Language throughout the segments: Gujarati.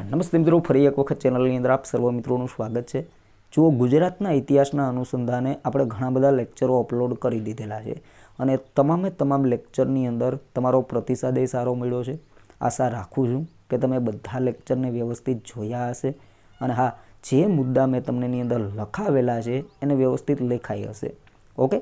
નમસ્તે મિત્રો, ફરી એક વખત ચેનલની અંદર આપ સર્વ મિત્રોનું સ્વાગત છે। જો ગુજરાતના ઇતિહાસના અનુસંધાને આપણે ઘણા બધા લેક્ચરો અપલોડ કરી દીધેલા છે અને તમામ લેક્ચરની અંદર તમારો પ્રતિસાદ સારો મળ્યો છે। આશા રાખું છું કે તમે બધા લેક્ચરને વ્યવસ્થિત જોયા હશે અને હા, જે મુદ્દા મેં તમને ની અંદર લખાવેલા છે એને વ્યવસ્થિત લખાઈ હશે। ઓકે,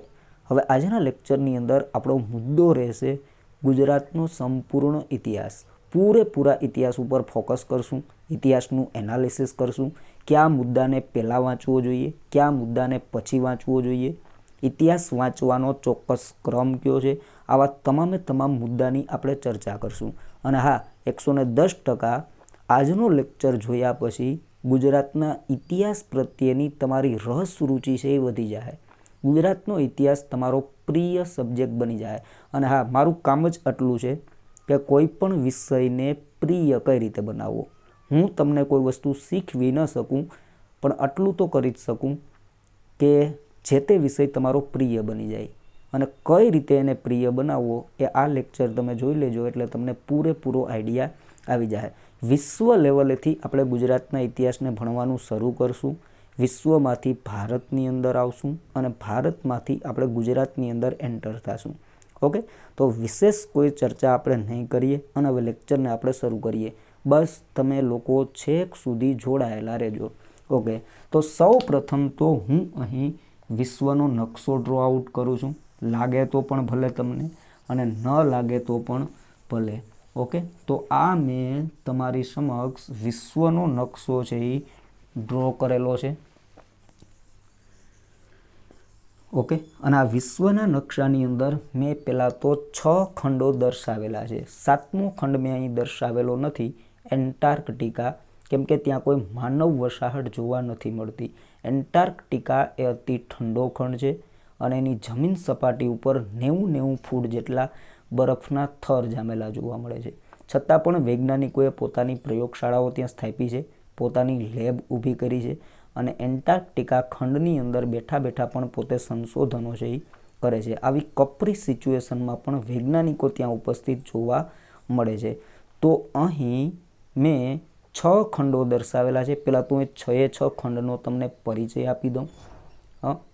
હવે આજના લેક્ચરની અંદર આપણો મુદ્દો રહેશે ગુજરાતનો સંપૂર્ણ ઇતિહાસ। પૂરેપૂરા ઇતિહાસ ઉપર ફોકસ કરશું, ઇતિહાસનું એનાલિસિસ કરશું, કયા મુદ્દાને પહેલાં વાંચવો જોઈએ, કયા મુદ્દાને પછી વાંચવો જોઈએ, ઇતિહાસ વાંચવાનો ચોક્કસ ક્રમ કયો છે, આવા તમામ મુદ્દાની આપણે ચર્ચા કરશું। અને હા, 110% આજનો લેક્ચર જોયા પછી ગુજરાતના ઇતિહાસ પ્રત્યેની તમારી રસ રુચિ છે એ વધી જાય, ગુજરાતનો ઇતિહાસ તમારો પ્રિય સબ્જેક્ટ બની જાય। અને હા, મારું કામ જ આટલું છે કે કોઈ પણ વિષયને પ્રિય કઈ રીતે બનાવવો। હું તમને કોઈ વસ્તુ શીખવી ન શકું, પણ આટલું તો કરી જ શકું કે જે તે વિષય તમારો પ્રિય બની જાય। અને કઈ રીતે એને પ્રિય બનાવવો એ આ લેક્ચર તમે જોઈ લેજો એટલે તમને પૂરેપૂરો આઈડિયા આવી જાય। વિશ્વ લેવલેથી આપણે ગુજરાતના ઇતિહાસને ભણવાનું શરૂ કરશું, વિશ્વમાંથી ભારતની અંદર આવશું અને ભારતમાંથી આપણે ગુજરાતની અંદર એન્ટર થશું। ઓકે, તો વિશેષ કોઈ ચર્ચા આપણે નહીં કરીએ અને હવે લેક્ચરને આપણે શરૂ કરીએ। બસ તમે લોકો છેક સુધી જોડાયેલા રહેજો। ઓકે, તો સૌ પ્રથમ તો હું અહીં વિશ્વનો નકશો ડ્રો આઉટ કરું છું, લાગે તો પણ ભલે તમને અને ન લાગે તો પણ ભલે। ઓકે, તો આ મેં તમારી સમક્ષ વિશ્વનો નકશો છે એ ડ્રો કરેલો છે। ઓકે, અને આ વિશ્વના નકશાની અંદર મેં પહેલાં તો 6 ખંડો દર્શાવેલા છે। 7મો ખંડ મેં અહીં દર્શાવેલો નથી, એન્ટાર્કટિકા, કેમ કે ત્યાં કોઈ માનવ વસાહત જોવા નથી મળતી। એન્ટાર્કટિકા એ અતિ ઠંડો ખંડ છે અને એની જમીન સપાટી ઉપર 90 ફૂટ જેટલા બરફના થર જામેલા જોવા મળે છે। છતાં પણ વૈજ્ઞાનિકોએ પોતાની પ્રયોગશાળાઓ ત્યાં સ્થાપી છે, પોતાની લેબ ઊભી કરી છે અને એન્ટાર્કટિકા ખંડની અંદર બેઠા પણ પોતે સંશોધનો છે એ કરે છે। આવી કપરી સિચ્યુએશનમાં પણ વૈજ્ઞાનિકો ત્યાં ઉપસ્થિત જોવા મળે છે। તો અહીં મેં 6 ખંડો દર્શાવેલા છે। પહેલાં તો એ 6 ખંડનો તમને પરિચય આપી દઉં।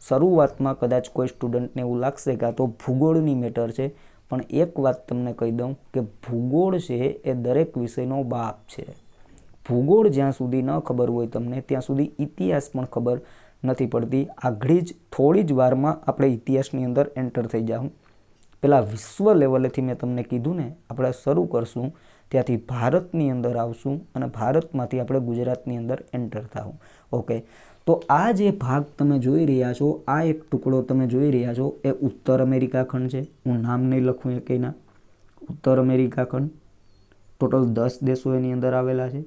શરૂઆતમાં કદાચ કોઈ સ્ટુડન્ટને એવું લાગશે કે આ તો ભૂગોળની મેટર છે, પણ એક વાત તમને કહી દઉં કે ભૂગોળ છે એ દરેક વિષયનો બાપ છે। ભૂગોળ જ્યાં સુધી ન ખબર હોય તમને, ત્યાં સુધી ઇતિહાસ પણ ખબર નથી પડતી। આગળ જ થોડી જ વારમાં આપણે ઇતિહાસની અંદર એન્ટર થઈ જાઉં। પહેલાં વિશ્વ લેવલેથી મેં તમને કીધું ને, આપણે શરૂ કરશું ત્યાંથી ભારતની અંદર આવશું અને ભારતમાંથી આપણે ગુજરાતની અંદર એન્ટર થાવું। ઓકે, તો આ જે ભાગ તમે જોઈ રહ્યા છો, આ એક ટુકડો તમે જોઈ રહ્યા છો એ ઉત્તર અમેરિકા ખંડ છે। હું નામ નહીં લખું એ કંઈના, ઉત્તર અમેરિકા ખંડ ટોટલ 10 દેશો એની અંદર આવેલા છે।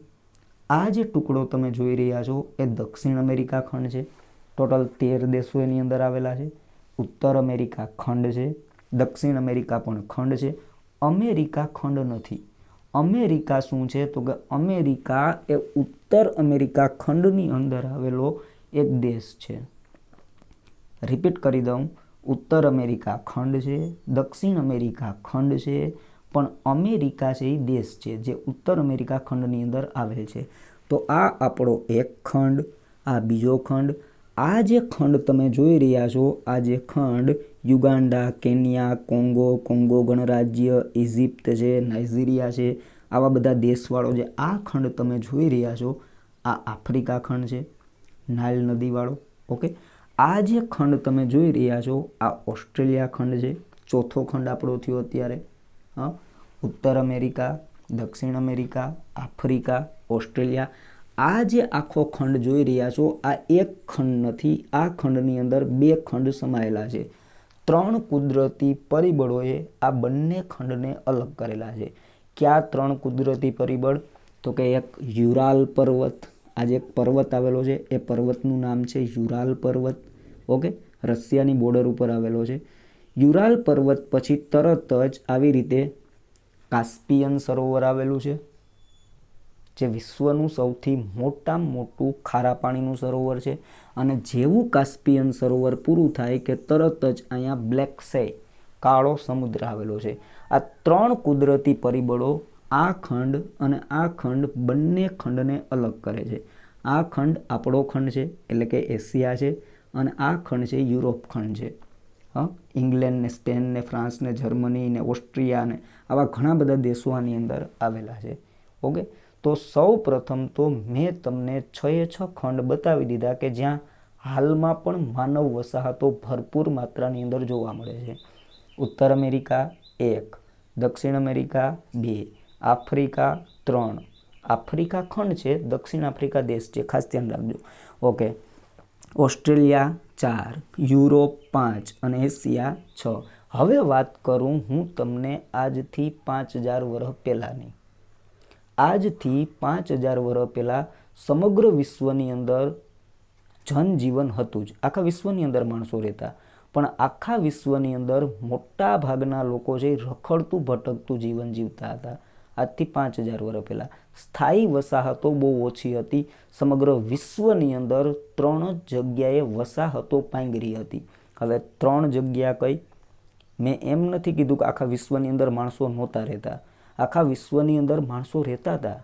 આ જે ટુકડો તમે જોઈ રહ્યા છો એ દક્ષિણ અમેરિકા ખંડ છે, ટોટલ 13 દેશો એની અંદર આવેલા છે। ઉત્તર અમેરિકા ખંડ છે, દક્ષિણ અમેરિકા પણ ખંડ છે, અમેરિકા ખંડ નથી। અમેરિકા શું છે તો કે અમેરિકા એ ઉત્તર અમેરિકા ખંડની અંદર આવેલો એક દેશ છે। રિપીટ કરી દઉં, ઉત્તર અમેરિકા ખંડ છે, દક્ષિણ અમેરિકા ખંડ છે, પણ અમેરિકા છે એ દેશ છે જે ઉત્તર અમેરિકા ખંડની અંદર આવેલ છે। તો આ આપણો એક ખંડ, આ બીજો ખંડ, આ જે ખંડ તમે જોઈ રહ્યા છો, આ જે ખંડ યુગાન્ડા, કેન્યા, કોંગો ગણરાજ્ય, ઇજિપ્ત છે, નાઇજીરિયા છે, આવા બધા દેશવાળો જે આ ખંડ તમે જોઈ રહ્યા છો, આ આફ્રિકા ખંડ છે, નાઇલ નદીવાળો। ઓકે, આ જે ખંડ તમે જોઈ રહ્યા છો આ ઓસ્ટ્રેલિયા ખંડ છે, ચોથો ખંડ આપણો થયો અત્યારે। ઉત્તર અમેરિકા, દક્ષિણ અમેરિકા, આફ્રિકા, ઓસ્ટ્રેલિયા, આ જે આખો ખંડ જોઈ રહ્યા છો આ એક ખંડ નથી, આ ખંડની અંદર 2 ખંડ સમાયેલા છે। 3 કુદરતી પરિબળોએ આ બંને ખંડને અલગ કરેલા છે। કયા 3 કુદરતી પરિબળ તો કે એક યુરાલ પર્વત, આ જે એક પર્વત આવેલો છે એ પર્વતનું નામ છે યુરાલ પર્વત। ઓકે, રશિયાની બોર્ડર ઉપર આવેલો છે। યુરાલ પર્વત પછી તરત જ આવી રીતે કાસ્પિયન સરોવર આવેલું છે, જે વિશ્વનું સૌથી મોટામાં મોટું ખારા પાણીનું સરોવર છે। અને જેવું કાસ્પિયન સરોવર પૂરું થાય કે તરત જ અહીંયા બ્લેક સી, કાળો સમુદ્ર આવેલો છે। આ 3 કુદરતી પરિબળો આ ખંડ અને આ ખંડ બંને ખંડને અલગ કરે છે. આ ખંડ આપણો ખંડ છે એટલે કે એશિયા છે અને આ ખંડ છે યુરોપ ખંડ છે. ઇંગ્લેન્ડ ને સ્પેન ને ફ્રાન્સ ને જર્મની ને ઓસ્ટ્રિયા ને આવા ઘણા બધા દેશો આની અંદર આવેલા છે. ઓકે, તો સૌ પ્રથમ તો મેં તમને 6 ખંડ બતાવી દીધા કે જ્યાં હાલમાં પણ માનવ વસાહતો ભરપૂર માત્રાની અંદર જોવા મળે છે. ઉત્તર અમેરિકા 1, દક્ષિણ અમેરિકા 2, આફ્રિકા 3. આફ્રિકા ખંડ છે, દક્ષિણ આફ્રિકા દેશ છે, ખાસ ધ્યાન રાખજો. ઓકે, ઓસ્ટ્રેલિયા 4, યુરોપ 5 અને એશિયા 6. હવે વાત કરું હું તમને આજથી 5000 વર્ષ પહેલાંની. આજથી 5000 વર્ષ પહેલાં સમગ્ર વિશ્વની અંદર જનજીવન હતું જ. આખા વિશ્વની અંદર માણસો રહેતા, પણ આખા વિશ્વની અંદર મોટા ભાગના લોકો છે રખડતું ભટકતું જીવન જીવતા હતા. આજથી 5000 વર્ષ પહેલાં સ્થાયી વસાહતો બહુ ઓછી હતી. સમગ્ર વિશ્વની અંદર 3 જ જગ્યાએ વસાહતો પાંગરી હતી. હવે 3 જગ્યા કઈ? મેં એમ નથી કીધું કે આખા વિશ્વની અંદર માણસો નહોતા રહેતા. આખા વિશ્વની અંદર માણસો રહેતા હતા,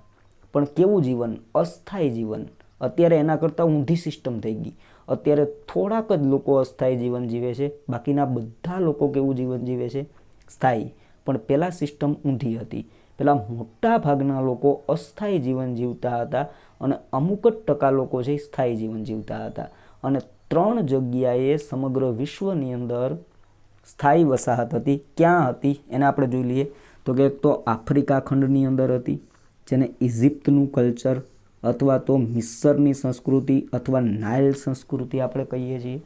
પણ કેવું જીવન? અસ્થાયી જીવન. અત્યારે એના કરતાં ઊંધી સિસ્ટમ થઈ ગઈ. અત્યારે થોડાક જ લોકો અસ્થાયી જીવન જીવે છે, બાકીના બધા લોકો કેવું જીવન જીવે છે? સ્થાયી. પણ પહેલાં સિસ્ટમ ઊંધી હતી. પહેલાં મોટા ભાગના લોકો અસ્થાયી જીવન જીવતા હતા અને અમુક જ ટકા લોકો છે સ્થાયી જીવન જીવતા હતા. અને 3 જગ્યાએ સમગ્ર વિશ્વની અંદર સ્થાયી વસાહત હતી. ક્યાં હતી એને આપણે જોઈ લઈએ. તો કે એક તો આફ્રિકા ખંડની અંદર હતી, જેને ઇજિપ્તનું કલ્ચર અથવા તો મિસરની સંસ્કૃતિ અથવા નાઇલ સંસ્કૃતિ આપણે કહીએ છીએ.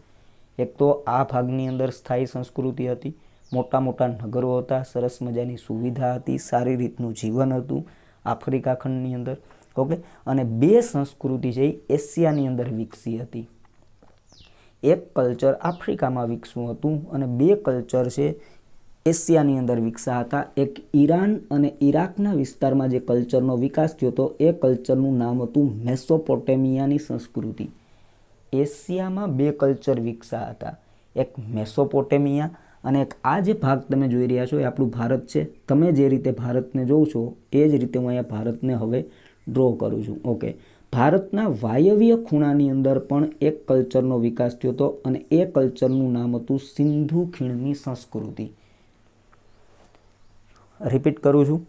એક તો આ ભાગની અંદર સ્થાયી સંસ્કૃતિ હતી. મોટા મોટા નગરો હતા, સરસ મજાની સુવિધા હતી, સારી રીતનું જીવન હતું આફ્રિકા ખંડની અંદર. ઓકે, અને 2 સંસ્કૃતિ છે એ એશિયાની અંદર વિકસી હતી. એક કલ્ચર આફ્રિકામાં વિકસ્યું હતું અને 2 કલ્ચર છે એશિયાની અંદર વિકસ્યા હતા. એક ઈરાન અને ઈરાકના વિસ્તારમાં જે કલ્ચરનો વિકાસ થયો હતો એ કલ્ચરનું નામ હતું મેસોપોટેમિયાની સંસ્કૃતિ. એશિયામાં 2 કલ્ચર વિકસ્યા હતા, એક મેસોપોટેમિયા અને એક આ જે ભાગ તમે જોઈ રહ્યા છો એ આપણું ભારત છે. તમે જે રીતે ભારતને જોવો છો એ જ રીતે હું અહીંયા ભારતને હવે ડ્રો કરું છું. ઓકે, ભારતના વાયવ્ય ખૂણાની અંદર પણ એક કલ્ચરનો વિકાસ થયો હતો અને એ કલ્ચરનું નામ હતું સિંધુ ખીણની સંસ્કૃતિ. રિપીટ કરું છું,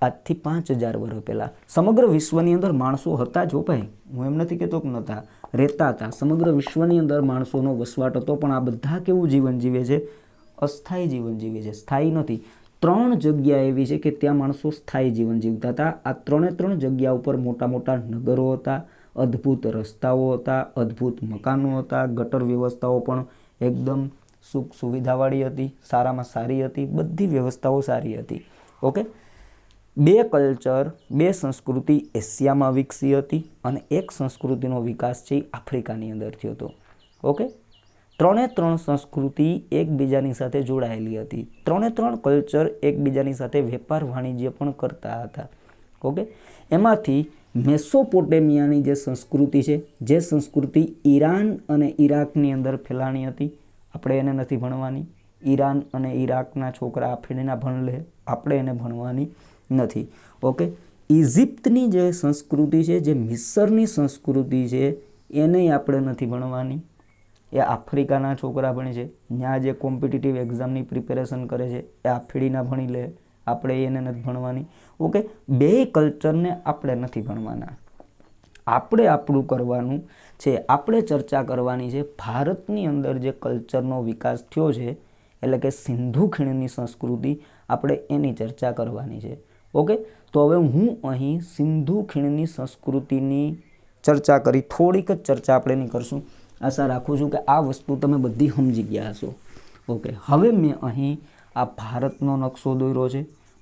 આજથી 5000 વર્ષ પહેલાં સમગ્ર વિશ્વની અંદર માણસો હતા જો ભાઈ, હું એમ નથી કહેતો કે નહોતા, રહેતા હતા. સમગ્ર વિશ્વની અંદર માણસોનો વસવાટ હતો, પણ આ બધા કેવું જીવન જીવે છે? અસ્થાયી જીવન જીવે છે, સ્થાયી નથી. 3 જગ્યા એવી છે કે ત્યાં માણસો સ્થાયી જીવન જીવતા હતા. આ 3 જગ્યા ઉપર મોટા મોટા નગરો હતા, અદ્ભુત રસ્તાઓ હતા, અદ્ભુત મકાનો હતા, ગટર વ્યવસ્થાઓ પણ એકદમ સુખ સુવિધાવાળી હતી, સારામાં સારી હતી, બધી વ્યવસ્થાઓ સારી હતી. ઓકે, 2 કલ્ચર 2 સંસ્કૃતિ એશિયામાં વિકસી હતી અને એક સંસ્કૃતિનો વિકાસ છે આફ્રિકાની અંદર થયો હતો. ઓકે, 3 સંસ્કૃતિ એકબીજાની સાથે જોડાયેલી હતી. 3 કલ્ચર એકબીજાની સાથે વેપાર વાણિજ્ય પણ કરતા હતા. ઓકે, એમાંથી મેસોપોટેમિયાની જે સંસ્કૃતિ છે, જે સંસ્કૃતિ ઈરાન અને ઈરાકની અંદર ફેલાણી હતી, આપણે એને નથી ભણવાની. ઈરાન અને ઈરાકના છોકરા આફ્રિકાના ભણ લે, આપણે એને ભણવાની નથી. ઓકે, ઇજિપ્તની જે સંસ્કૃતિ છે, જે મિસરની સંસ્કૃતિ છે, એને આપણે નથી ભણવાની. એ આફ્રિકાના છોકરા ભણે છે. ત્યાં જે કોમ્પિટિટિવ એક્ઝામની પ્રિપેરેશન કરે છે એ આફ્રિડીના ભણી લે, આપણે એને નથી ભણવાની. ઓકે, 2 કલ્ચરને આપણે નથી ભણવાના. આપણે આપણું કરવાનું છે. આપણે ચર્ચા કરવાની છે ભારતની અંદર જે કલ્ચરનો વિકાસ થયો છે, એટલે કે સિંધુ ખીણની સંસ્કૃતિ, આપણે એની ચર્ચા કરવાની છે. ઓકે, તો હવે હું અહીં સિંધુ ખીણની સંસ્કૃતિની ચર્ચા કરી, થોડીક જ ચર્ચા આપણે એની કરશું. આશા રાખું છું કે આ વસ્તુ તમે બધી સમજી ગયા હશો. ઓકે, હવે મેં અહીં આ ભારતનો નકશો દોર્યો છે.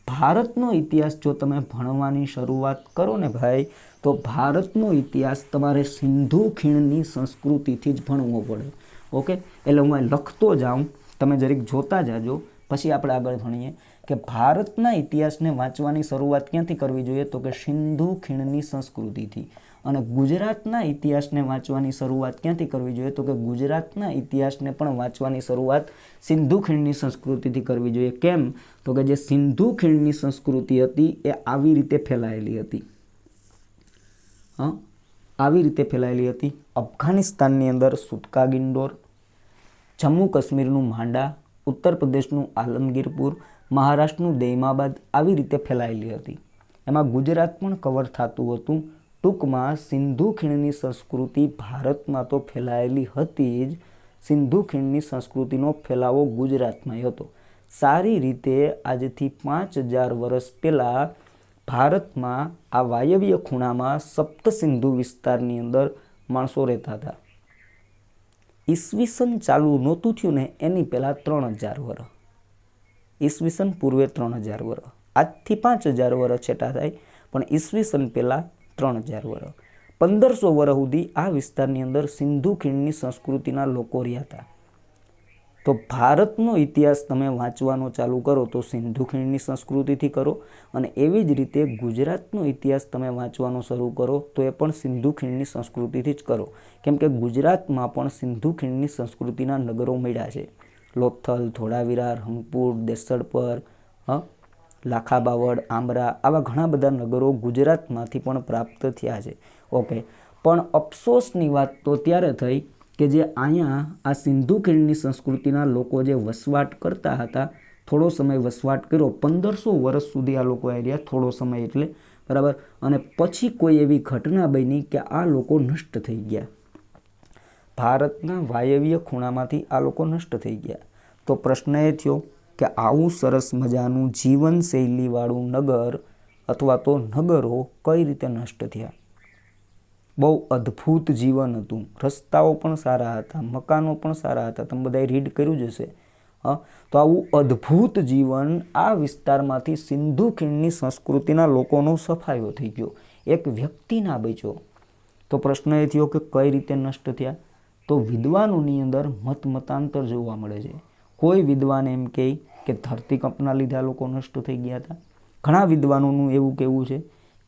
ભારતનો ઇતિહાસ જો તમે ભણવાની શરૂઆત કરો ને ભાઈ, તો ભારતનો ઇતિહાસ તમારે સિંધુ ખીણની સંસ્કૃતિથી જ ભણવો પડે. ઓકે, એટલે હું લખતો જાઉં, તમે જરીક જોતા જાજો, પછી આપણે આગળ ભણીએ કે ભારતના ઇતિહાસને વાંચવાની શરૂઆત ક્યાંથી કરવી જોઈએ? તો કે સિંધુ ખીણની સંસ્કૃતિથી. અને ગુજરાતના ઇતિહાસને વાંચવાની શરૂઆત ક્યાંથી કરવી જોઈએ? તો કે ગુજરાતના ઇતિહાસને પણ વાંચવાની શરૂઆત સિંધુ ખીણની સંસ્કૃતિથી કરવી જોઈએ. કેમ? તો કે જે સિંધુ ખીણની સંસ્કૃતિ હતી એ આવી રીતે ફેલાયેલી હતી. આવી રીતે ફેલાયેલી હતી. અફઘાનિસ્તાનની અંદર સુતકા ગિંડોર, જમ્મુ કાશ્મીરનું માંડા, ઉત્તર પ્રદેશનું આલમગીરપુર, મહારાષ્ટ્રનું દૈમાબાદ આવી રીતે ફેલાયેલી હતી. એમાં ગુજરાત પણ કવર થતું હતું. ટૂંકમાં સિંધુ ખીણની સંસ્કૃતિ ભારતમાં તો ફેલાયેલી હતી જ, સિંધુ ખીણની સંસ્કૃતિનો ફેલાવો ગુજરાતમાં હતો. સારી રીતે આજથી 5000 વર્ષ પહેલાં ભારતમાં આ વાયવ્ય ખૂણામાં સપ્ત સિંધુ વિસ્તારની અંદર માણસો રહેતા હતા. ઈસવીસન ચાલુ નહોતું થયું ને એની પહેલાં 3000 વર્ષ, ઈસવીસન પૂર્વે 3000 વર્ષ, આજથી 5000 વર્ષ છેટા થાય, પણ ઈસવીસન પહેલાં 3000 વર્ષ. 1500 વર્ષ સુધી આ વિસ્તારની અંદર સિંધુ ખીણની સંસ્કૃતિના લોકો રહ્યા હતા. તો ભારતનો ઇતિહાસ તમે વાંચવાનો ચાલુ કરો તો સિંધુ ખીણની સંસ્કૃતિથી કરો, અને એવી જ રીતે ગુજરાતનો ઇતિહાસ તમે વાંચવાનો શરૂ કરો તો એ પણ સિંધુ ખીણની સંસ્કૃતિથી જ કરો. કેમ કે ગુજરાતમાં પણ સિંધુ ખીણની સંસ્કૃતિના નગરો મળ્યા છે. લોથલ, ધોળાવીરા, રંગપુર, દેસડપર, લાખાબાવડ, આંબરા, આવા ઘણા બધા નગરો ગુજરાતમાંથી પણ પ્રાપ્ત થયા છે. ઓકે, પણ અફસોસની વાત તો ત્યારે થઈ કે જે અહીંયા આ સિંધુ ખીણની સંસ્કૃતિના લોકો જે વસવાટ કરતા હતા, થોડો સમય વસવાટ કર્યો, 1500 વર્ષ સુધી આ લોકો રહ્યા, થોડો સમય એટલે બરાબર, અને પછી કોઈ એવી ઘટના બની કે આ લોકો નષ્ટ થઈ ગયા. ભારતના વાયવ્ય ખૂણામાંથી આ લોકો નષ્ટ થઈ ગયા. તો પ્રશ્ન એ થયો કે આવું સરસ મજાનું જીવનશૈલીવાળું નગર અથવા તો નગરો કઈ રીતે નષ્ટ થયા? બહુ અદ્ભુત જીવન હતું, રસ્તાઓ પણ સારા હતા, મકાનો પણ સારા હતા, તમે બધાએ રીડ કર્યું જ હશે. તો આવું અદ્ભુત જીવન આ વિસ્તારમાંથી સિંધુ ખીણની સંસ્કૃતિના લોકોનો સફાયો થઈ ગયો, એક વ્યક્તિ ના બચ્યો. તો પ્રશ્ન એ થયો કે કઈ રીતે નષ્ટ થયા? તો વિદ્વાનોની અંદર મતાંતર જોવા મળે છે. કોઈ વિદ્વાન એમ કહે કે ધરતીકંપના લીધે આ લોકો નષ્ટ થઈ ગયા હતા. ઘણા વિદ્વાનોનું એવું કહેવું છે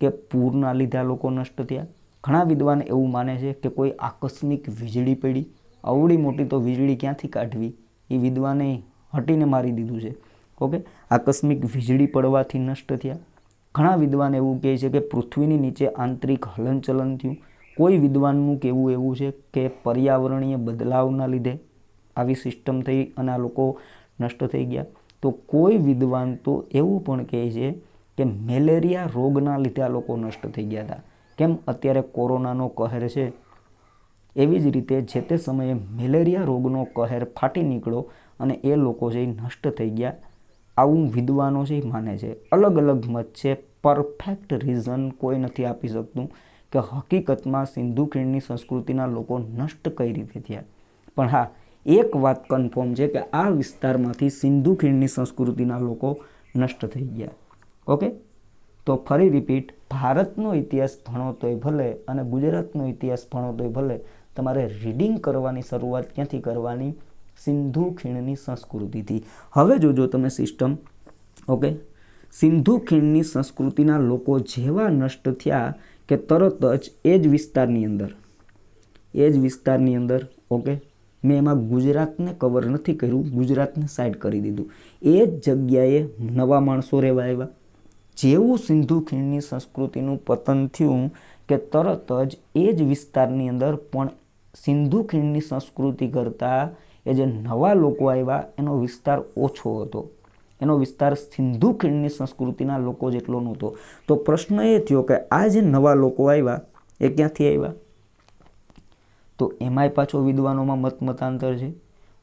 કે પૂરના લીધે આ લોકો નષ્ટ થયા. ઘણા વિદ્વાન એવું માને છે કે કોઈ આકસ્મિક વીજળી પડી, અવળી મોટી તો વીજળી ક્યાંથી કાઢવી, એ વિદ્વાને હટીને મારી દીધું છે. ઓકે, આકસ્મિક વીજળી પડવાથી નષ્ટ થયા. ઘણા વિદ્વાન એવું કહે છે કે પૃથ્વીની નીચે આંતરિક હલનચલન થયું. કોઈ વિદ્વાનનું કહેવું એવું છે કે પર્યાવરણીય બદલાવના લીધે આવી સિસ્ટમ થઈ અને આ લોકો નષ્ટ થઈ ગયા. તો કોઈ વિદ્વાન તો એવું પણ કહે છે કે મેલેરિયા રોગના લીધે આ લોકો નષ્ટ થઈ ગયા હતા. કેમ? અત્યારે કોરોનાનો કહેર છે, એવી જ રીતે જે તે સમયે મેલેરિયા રોગનો કહેર ફાટી નીકળ્યો અને એ લોકો છે એ નષ્ટ થઈ ગયા. આવું વિદ્વાનો છે એ માને છે. અલગ અલગ મત છે, પરફેક્ટ રીઝન કોઈ નથી આપી શકતું કે હકીકતમાં સિંધુ ખીણની સંસ્કૃતિના લોકો નષ્ટ કઈ રીતે થયા. પણ હા, એક વાત કન્ફર્મ છે કે આ વિસ્તારમાંથી સિંધુ ખીણની સંસ્કૃતિના લોકો નષ્ટ થઈ ગયા. ઓકે, તો ફરી રિપીટ, ભારતનો ઇતિહાસ ભણો તોય ભલે અને ગુજરાતનો ઇતિહાસ ભણો તોય ભલે, તમારે રીડિંગ કરવાની શરૂઆત ક્યાંથી કરવાની? સિંધુ ખીણની સંસ્કૃતિથી. હવે જોજો તમે સિસ્ટમ. ઓકે, સિંધુ ખીણની સંસ્કૃતિના લોકો જેવા નષ્ટ થયા કે તરત જ એ જ વિસ્તારની અંદર ઓકે, મેં એમાં ગુજરાતને કવર નથી કર્યું, ગુજરાતને સાઈડ કરી દીધું. એ જ જગ્યાએ નવા માણસો રહેવા આવ્યા. જેવું સિંધુ ખીણની સંસ્કૃતિનું પતન થયું કે તરત જ એ જ વિસ્તારની અંદર પણ સિંધુ ખીણની સંસ્કૃતિ કરતાં એ જે નવા લોકો આવ્યા એનો વિસ્તાર ઓછો હતો. એનો વિસ્તાર સિંધુ ખીણની સંસ્કૃતિના લોકો જેટલો નહોતો. તો પ્રશ્ન એ થયો કે આ જે નવા લોકો આવ્યા એ ક્યાંથી આવ્યા? તો એમાંય પાછો વિદ્વાનોમાં મતાંતર છે.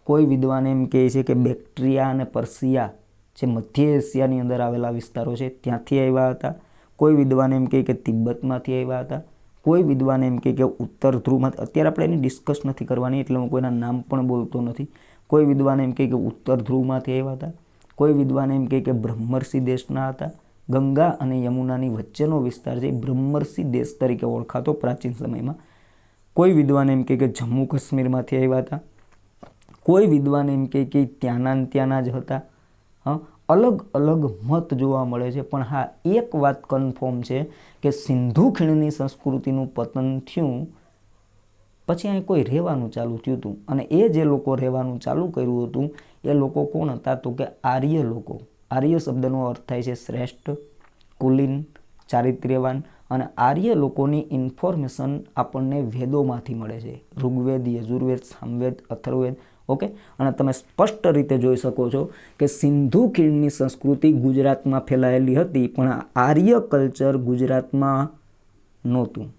કોઈ વિદ્વાન એમ કહે છે કે બેક્ટ્રિયા અને પર્સિયા જે મધ્ય એશિયાની અંદર આવેલા વિસ્તારો છે ત્યાંથી આવ્યા હતા. કોઈ વિદ્વાન એમ કહે કે તિબ્બતમાંથી આવ્યા હતા. કોઈ વિદ્વાન એમ કહે કે ઉત્તર ધ્રુવમાં, અત્યારે આપણે એની ડિસ્કસ નથી કરવાની એટલે હું કોઈના નામ પણ બોલતો નથી. કોઈ વિદ્વાન એમ કહે કે ઉત્તર ધ્રુવમાંથી આવ્યા હતા. કોઈ વિદ્વાન એમ કહે કે બ્રહ્મર્ષિ દેશના હતા. ગંગા અને યમુનાની વચ્ચેનો વિસ્તાર છે બ્રહ્મર્ષિ દેશ તરીકે ઓળખાતો પ્રાચીન સમયમાં. કોઈ વિદ્વાન એમ કહે કે જમ્મુ કાશ્મીરમાંથી આવ્યા હતા. કોઈ વિદ્વાન એમ કહે કે ત્યાંના જ હતા. अलग अलग मत जोवा मळे छे। पण हाँ, एक वात कन्फर्म छे कि सिंधु खीणनी संस्कृतिनुं पतन थयुं पछी અહીં કોઈ રહેવાનું ચાલુ થયું હતું અને એ જે લોકો રહેવાનું ચાલુ કર્યું હતું એ લોકો કોણ હતા? તો કે આર્ય લોકો। આર્ય શબ્દનો અર્થ થાય છે શ્રેષ્ઠ, કુલીન, ચારિત્ર્યવાન। અને આર્ય લોકોની ઇન્ફોર્મેશન આપણને વેદોમાંથી મળે છે, ઋગ્વેદ, યજુર્વેદ, સામવેદ, અથર્વવેદ। ઓકે, અને તમે સ્પષ્ટ રીતે જોઈ શકો છો કે સિંધુ ખીણની સંસ્કૃતિ ગુજરાતમાં ફેલાયેલી હતી, પણ આર્ય કલ્ચર ગુજરાતમાં નહોતું।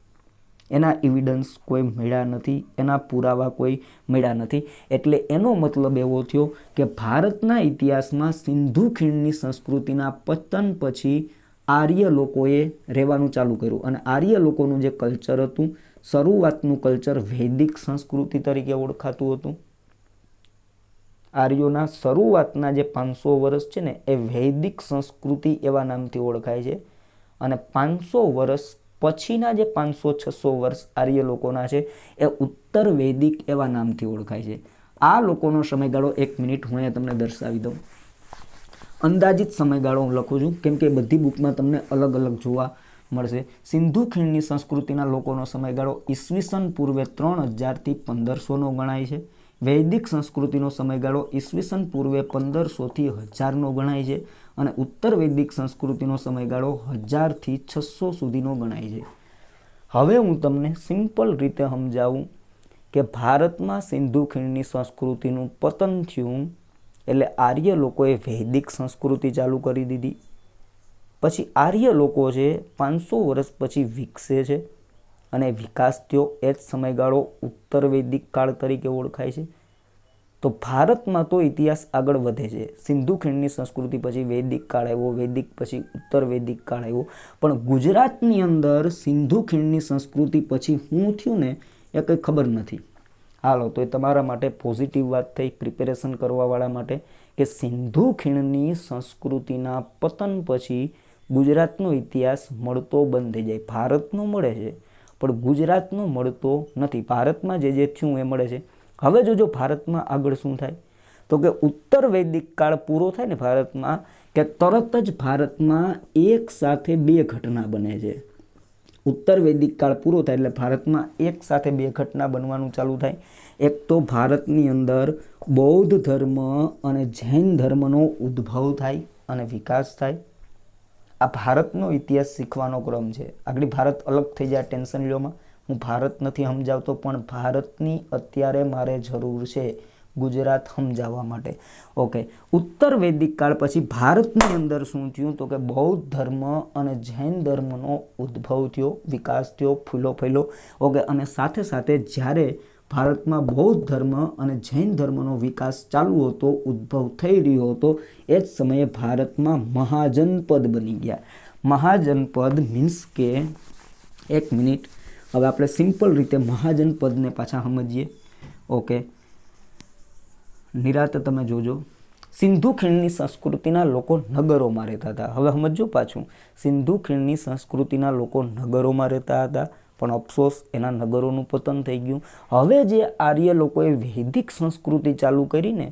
એના એવિડન્સ કોઈ મળ્યા નથી, એના પુરાવા કોઈ મળ્યા નથી। એટલે એનો મતલબ એવો થયો કે ભારતના ઇતિહાસમાં સિંધુ ખીણની સંસ્કૃતિના પતન પછી આર્ય લોકોએ રહેવાનું ચાલુ કર્યું અને આર્ય લોકોનું જે કલ્ચર હતું, શરૂઆતનું કલ્ચર વૈદિક સંસ્કૃતિ તરીકે ઓળખાતું હતું। આર્યોના શરૂઆતના જે 500 વર્ષ છે ને એ વૈદિક સંસ્કૃતિ એવા નામથી ઓળખાય છે અને 500 વર્ષ પછીના જે 500-600 વર્ષ આર્ય લોકોના છે એ ઉત્તર વૈદિક એવા નામથી ઓળખાય છે। આ લોકોનો સમયગાળો 1 મિનિટ હું અહીંયા તમને દર્શાવી દઉં। અંદાજિત સમયગાળો હું લખું છું કેમ કે બધી બુકમાં તમને અલગ અલગ જોવા મળશે। સિંધુ ખીણની સંસ્કૃતિના લોકોનો સમયગાળો ઈસવીસન પૂર્વે 3000 થી 1500નો ગણાય છે। વૈદિક સંસ્કૃતિનો સમયગાળો ઈસવીસન પૂર્વે 1500 થી 1000નો ગણાય છે અને ઉત્તર વૈદિક સંસ્કૃતિનો સમયગાળો 1000 થી 600 સુધીનો ગણાય છે। હવે હું તમને સિમ્પલ રીતે સમજાવું કે ભારતમાં સિંધુ ખીણની સંસ્કૃતિનું પતન થયું એટલે આર્ય લોકોએ વૈદિક સંસ્કૃતિ ચાલુ કરી દીધી। પછી આર્ય લોકો છે 500 વર્ષ પછી વિકસે છે અને વિકાસ થયો, એ જ સમયગાળો ઉત્તર વૈદિક કાળ તરીકે ઓળખાય છે। તો ભારતમાં તો ઇતિહાસ આગળ વધે છે। સિંધુ ખીણની સંસ્કૃતિ પછી વૈદિક કાળ આવ્યો, વૈદિક પછી ઉત્તર વૈદિક કાળ આવ્યો, પણ ગુજરાતની અંદર સિંધુ ખીણની સંસ્કૃતિ પછી શું થયું ને એ કંઈ ખબર નથી। હાલો, તો એ તમારા માટે પોઝિટિવ વાત થઈ પ્રિપેરેશન કરવાવાળા માટે કે સિંધુ ખીણની સંસ્કૃતિના પતન પછી ગુજરાતનો ઇતિહાસ મળતો બંધ થઈ જાય। ભારતનો મળે છે પણ ગુજરાતનો મળતો નથી। ભારતમાં જે થયું એ મળે છે। હવે જો ભારતમાં આગળ શું થાય તો કે ઉત્તર વૈદિક કાળ પૂરો થાય ને ભારતમાં કે તરત જ ભારતમાં એક સાથે 2 ઘટના બને છે। ઉત્તર વૈદિક કાળ પૂરો થાય એટલે ભારતમાં એક સાથે 2 ઘટના બનવાનું ચાલુ થાય। એક તો ભારતની અંદર બૌદ્ધ ધર્મ અને જૈન ધર્મનો ઉદ્ભવ થાય અને વિકાસ થાય। આ ભારતનો ઇતિહાસ શીખવાનો ક્રમ છે। આગળ ભારત અલગ થઈ જાય ટેન્શન લ્યોમાં, હું ભારત નથી સમજાવતો પણ ભારતની અત્યારે મારે જરૂર છે ગુજરાત સમજાવવા માટે। ઓકે, ઉત્તર વૈદિક કાળ પછી ભારતની અંદર શું થયું તો કે બૌદ્ધ ધર્મ અને જૈન ધર્મનો ઉદ્ભવ થયો, વિકાસ થયો, ફૂલો ફેલો। ઓકે, અને સાથે સાથે જ્યારે ભારતમાં બૌદ્ધ ધર્મ અને જૈન ધર્મનો વિકાસ ચાલુ હતો, ઉદ્ભવ થઈ રહ્યો હતો, એ જ સમયે ભારતમાં મહાજનપદ બની ગયા। મહાજનપદ મીન્સ કે 1 મિનિટ, હવે આપણે સિમ્પલ રીતે મહાજનપદને પાછા સમજીએ। ઓકે, નિરાતે તમે જોજો। સિંધુ ખીણની સંસ્કૃતિના લોકો નગરોમાં રહેતા હતા। હવે સમજો પાછું, સિંધુ ખીણની સંસ્કૃતિના લોકો નગરોમાં રહેતા હતા પણ અફસોસ એના નગરોનું પતન થઈ ગયું। હવે જે આર્ય લોકોએ વૈદિક સંસ્કૃતિ ચાલુ કરીને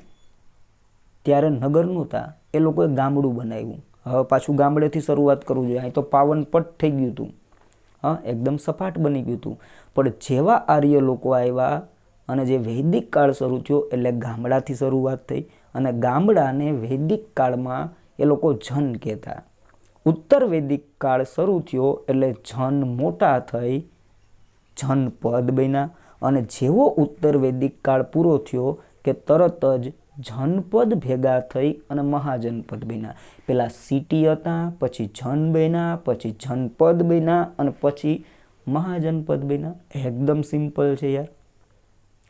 ત્યારે નગર નહોતા, એ લોકોએ ગામડું બનાવ્યું। હવે પાછું ગામડેથી શરૂઆત કરવું જોઈએ। અહીં તો પાવનપટ થઈ ગયું હતું, હા, એકદમ સપાટ બની ગયું હતું। પણ જેવા આર્ય લોકો આવ્યા અને જે વૈદિક કાળ શરૂ થયો એટલે ગામડાથી શરૂઆત થઈ અને ગામડાને વૈદિક કાળમાં એ લોકો જન કહેતા। ઉત્તર વૈદિક કાળ શરૂ થયો એટલે જન મોટા થઈ જનપદ બન્યા અને જેવો ઉત્તર વૈદિક કાળ પૂરો થયો કે તરત જ જનપદ ભેગા થઈ અને મહાજનપદ બન્યા। પેલા સિટી હતા, પછી જન બન્યા, પછી જનપદ બન્યા અને પછી મહાજનપદ બન્યા। એકદમ સિમ્પલ છે યાર।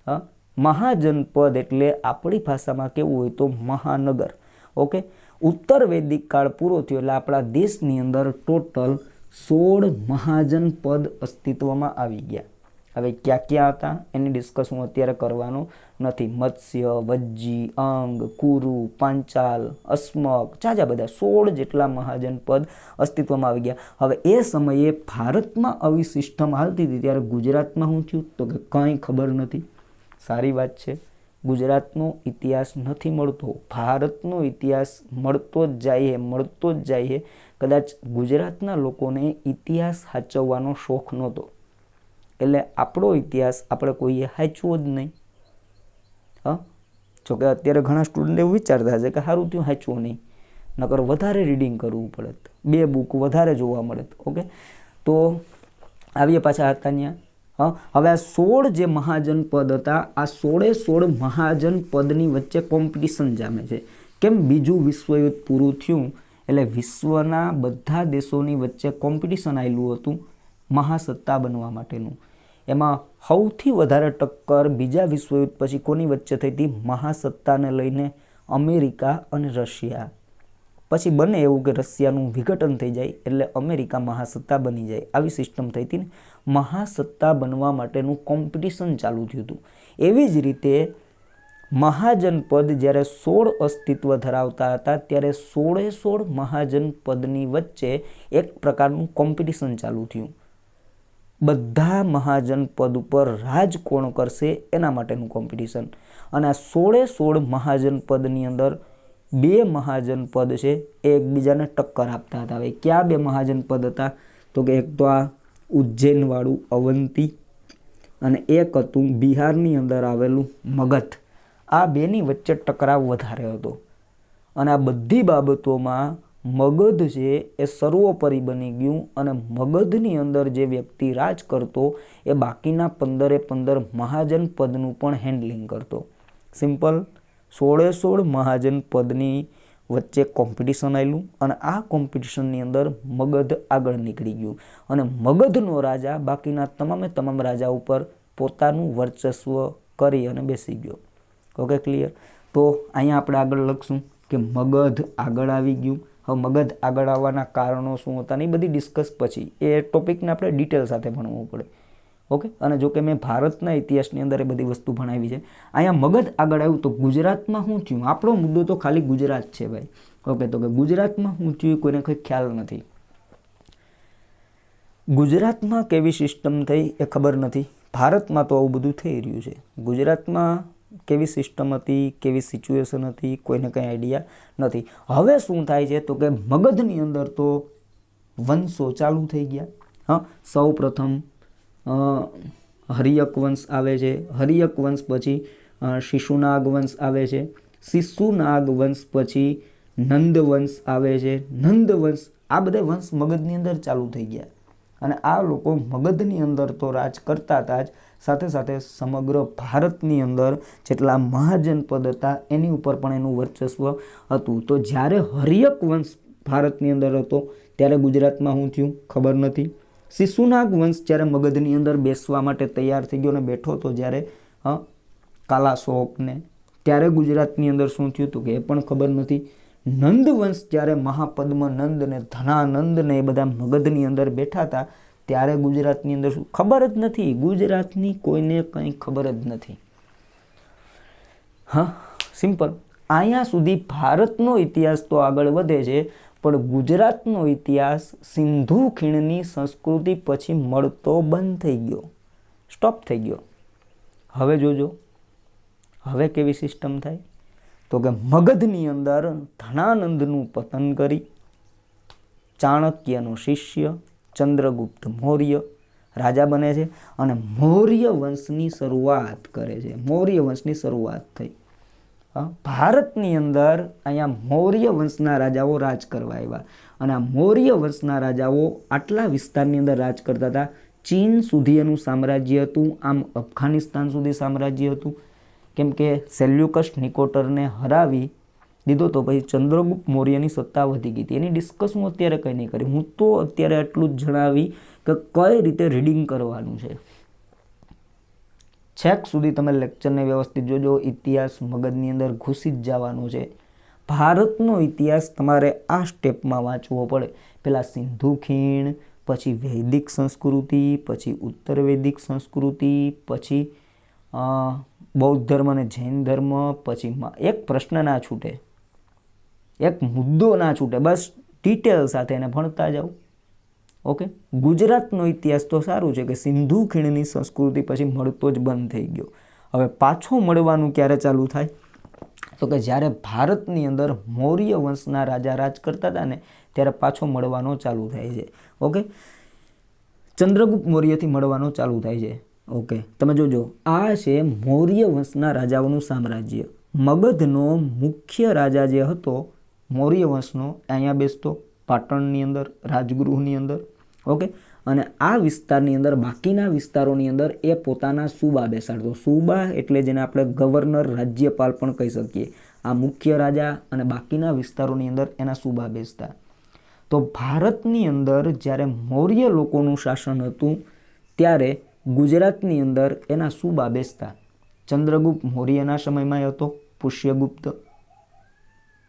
હા, મહાજનપદ એટલે આપણી ભાષામાં કેવું હોય તો મહાનગર। ઓકે, ઉત્તર વૈદિક કાળ પૂરો થયો એટલે આપણા દેશની અંદર ટોટલ 16 મહાજનપદ અસ્તિત્વમાં આવી ગયા। હવે ક્યાં ક્યાં હતા એની ડિસ્કસ હું અત્યારે કરવાનો નથી। મત્સ્ય, વજ્જી, અંગ, કુરુ, પાંચાલ, અસ્મક, ચાજા બધા 16 જેટલા મહાજનપદ અસ્તિત્વમાં આવી ગયા। હવે એ સમયે ભારતમાં આવી સિસ્ટમ હાલતી હતી ત્યારે ગુજરાતમાં શું થયું તો કે કંઈ ખબર નથી। સારી વાત છે, ગુજરાતનો ઇતિહાસ નથી મળતો, ભારતનો ઇતિહાસ મળતો જ જાય છે. કદાચ ગુજરાતના લોકોને ઇતિહાસ સાચવવાનો શોખ નહોતો, એટલે આપણો ઇતિહાસ આપણે કોઈએ સાચવો જ નહીં. જોકે અત્યારે ઘણા સ્ટુડન્ટ એવું વિચારતા હશે કે સારું થયું સાચવું નહીં, નકર વધારે રીડિંગ કરવું પડે, 2 બુક વધારે જોવા મળે. ઓકે, તો આવીએ પાછા હતા ત્યાં. હવે આ 16 જે મહાજન પદ હતા, આ 16 મહાજન પદની વચ્ચે કોમ્પિટિશન જામે છે. કેમ? બીજું વિશ્વયુદ્ધ પૂરું થયું એટલે વિશ્વના બધા દેશોની વચ્ચે કોમ્પિટિશન આવેલું હતું મહાસત્તા બનવા માટેનું. એમાં સૌથી વધારે ટક્કર બીજા વિશ્વયુદ્ધ પછી કોની વચ્ચે થઈ હતી? મહાસત્તાને લઈને અમેરિકા અને રશિયા. પછી બને એવું કે રશિયાનું વિઘટન થઈ જાય એટલે અમેરિકા મહાસત્તા બની જાય, આવી સિસ્ટમ થઈ હતી ને. મહાસત્તા બનવા માટેનું કોમ્પિટિશન ચાલુ થયું હતું. એવી જ રીતે મહાજન પદ જ્યારે 16 અસ્તિત્વ ધરાવતા હતા ત્યારે 16 મહાજન પદની વચ્ચે એક પ્રકારનું કોમ્પિટિશન ચાલુ થયું. બધા મહાજન પદ ઉપર રાજ કોણ કરશે એના માટેનું કોમ્પિટિશન. અને આ 16 મહાજન પદની અંદર 2 મહાજન પદ છે એ એકબીજાને ટક્કર આપતા હતા. હવે ક્યાં 2 મહાજન પદ હતા? તો કે એક તો આ ઉજ્જૈનવાળું અવંતી અને એક હતું બિહારની અંદર આવેલું મગધ. આ બેની વચ્ચે ટકરાવ વધારે હતો અને આ બધી બાબતોમાં મગધ છે એ સર્વોપરી બની ગયું અને મગધની અંદર જે વ્યક્તિ રાજ કરતો એ બાકીના 15 મહાજન પદનું પણ હેન્ડલિંગ કરતો. સિમ્પલ. 16 મહાજન પદની વચ્ચે કોમ્પિટિશન આવેલું અને આ કોમ્પિટિશનની અંદર મગધ આગળ નીકળી ગયું અને મગધનો રાજા બાકીના તમામ રાજા ઉપર પોતાનું વર્ચસ્વ કરી અને બેસી ગયો. Okay, clear? તો અહીંયા આપણે આગળ લખશું કે મગધ આગળ આવી ગયું. હવે મગધ આગળ આવવાના કારણો શું હતા ને એ બધી ડિસ્કસ પછી, એ ટોપિકને આપણે ડિટેલ સાથે ભણવું પડે. ઓકે, અને જો કે મેં ભારતના ઇતિહાસની અંદર એ બધી વસ્તુ ભણાવી છે. અહીંયા મગધ આગળ આવ્યું તો ગુજરાતમાં શું થયું? આપણો મુદ્દો તો ખાલી ગુજરાત છે ભાઈ. ઓકે, તો કે ગુજરાતમાં શું થયું કોઈને કંઈ ખ્યાલ નથી. ગુજરાતમાં કેવી સિસ્ટમ થઈ એ ખબર નથી. ભારતમાં તો આવું બધું થઈ રહ્યું છે. ગુજરાતમાં કેવી સિસ્ટમ હતી, કેવી સિચ્યુએશન હતી, કોઈને કંઈ આઈડિયા નથી. હવે શું થાય છે તો કે મગધની અંદર તો વંશો ચાલુ થઈ ગયા. સૌ પ્રથમ હરિયક વંશ આવે છે. હરિયક વંશ પછી શિશુનાગ વંશ આવે છે. શિશુનાગ વંશ પછી નંદ વંશ આવે છે. નંદ વંશ, આ બધા વંશ મગધની અંદર ચાલુ થઈ ગયા અને આ લોકો મગધની અંદર તો રાજ કરતા હતા જ, સાથે સાથે સમગ્ર ભારતની અંદર જેટલા મહાજન પદ હતા એની ઉપર પણ એનું વર્ચસ્વ હતું. તો જ્યારે હરિયક વંશ ભારતની અંદર હતો ત્યારે ગુજરાતમાં શું થયું ખબર નથી. શિશુનાગ વંશ જ્યારે મગધની અંદર બેસવા માટે તૈયાર થઈ ગયો અને બેઠો હતો જ્યારે કાલાશોકને, ત્યારે ગુજરાતની અંદર શું થયું હતું કે એ પણ ખબર નથી. નંદ વંશ જ્યારે મહાપદ્મનંદ ને ધનાનંદ ને એ બધા મગધની અંદર બેઠા હતા ત્યારે ગુજરાતની અંદર શું ખબર જ નથી. ગુજરાતની કોઈને કંઈ ખબર જ નથી. સિમ્પલ. અહીંયા સુધી ભારતનો ઇતિહાસ તો આગળ વધે છે પણ ગુજરાતનો ઇતિહાસ સિંધુ ખીણની સંસ્કૃતિ પછી મળતો બંધ થઈ ગયો, સ્ટોપ થઈ ગયો. હવે જોજો હવે કેવી સિસ્ટમ થાય તો કે મગધની અંદર ધનાનંદનું પતન કરી ચાણક્યનો શિષ્ય ચંદ્રગુપ્ત મૌર્ય રાજા બને છે અને મૌર્ય વંશની શરૂઆત કરે છે. મૌર્ય વંશની શરૂઆત થઈ. ભારતની અંદર અહીંયા મૌર્ય વંશના રાજાઓ રાજ કરવા આવ્યા અને આ મૌર્ય વંશના રાજાઓ આટલા વિસ્તારની અંદર રાજ કરતા હતા. ચીન સુધી એનું સામ્રાજ્ય હતું, આમ અફઘાનિસ્તાન સુધી સામ્રાજ્ય હતું. કેમ કે સેલ્યુકસ નિકોટરને હરાવી દીધો તો પછી ચંદ્રગુપ્ત મૌર્યની સત્તા વધી ગઈ હતી. એની ડિસ્કસ હું અત્યારે કંઈ નહીં કરી. હું તો અત્યારે એટલું જ જણાવી કે કઈ રીતે રીડિંગ કરવાનું છે. છેક સુધી તમે લેક્ચરને વ્યવસ્થિત જોજો. ઇતિહાસ મગજની અંદર ઘૂસી જ જવાનો છે. ભારતનો ઇતિહાસ તમારે આ સ્ટેપમાં વાંચવો પડે. પહેલાં સિંધુ ખીણ, પછી વૈદિક સંસ્કૃતિ, પછી ઉત્તર વૈદિક સંસ્કૃતિ, પછી બૌદ્ધ ધર્મ અને જૈન ધર્મ, પછી એક પ્રશ્ન ના છૂટે, એક મુદ્દો ના છૂટે, બસ ડિટેલ સાથે એને ભણતા જાઓ. ઓકે, ગુજરાતનો ઇતિહાસ તો સારું છે કે સિંધુ ખીણની સંસ્કૃતિ પછી મળતો જ બંધ થઈ ગયો. હવે પાછો મળવાનું ક્યારે ચાલુ થાય તો કે જ્યારે ભારતની અંદર મૌર્ય વંશના રાજા રાજ કરતા હતા ને ત્યારે પાછો મળવાનો ચાલુ થાય છે. ઓકે, ચંદ્રગુપ્ત મૌર્યથી મળવાનો ચાલુ થાય છે. ઓકે, તમે જોજો, આ છે મૌર્ય વંશના રાજાઓનું સામ્રાજ્ય. મગધનો મુખ્ય રાજા જે હતો મૌર્ય વંશનો, અહીંયા બેસતો પાટણની અંદર, રાજગૃહની અંદર. ઓકે, અને આ વિસ્તારની અંદર, બાકીના વિસ્તારોની અંદર એ પોતાના સુબા બેસાડતો. સુબા એટલે જેને આપણે ગવર્નર, રાજ્યપાલ પણ કહી શકીએ. આ મુખ્ય રાજા અને બાકીના વિસ્તારોની અંદર એના સુબા બેસતા. તો ભારતની અંદર જ્યારે મૌર્ય લોકોનું શાસન હતું ત્યારે ગુજરાતની અંદર એના સુબા બેસતા. ચંદ્રગુપ્ત મૌર્યના સમયમાં હતો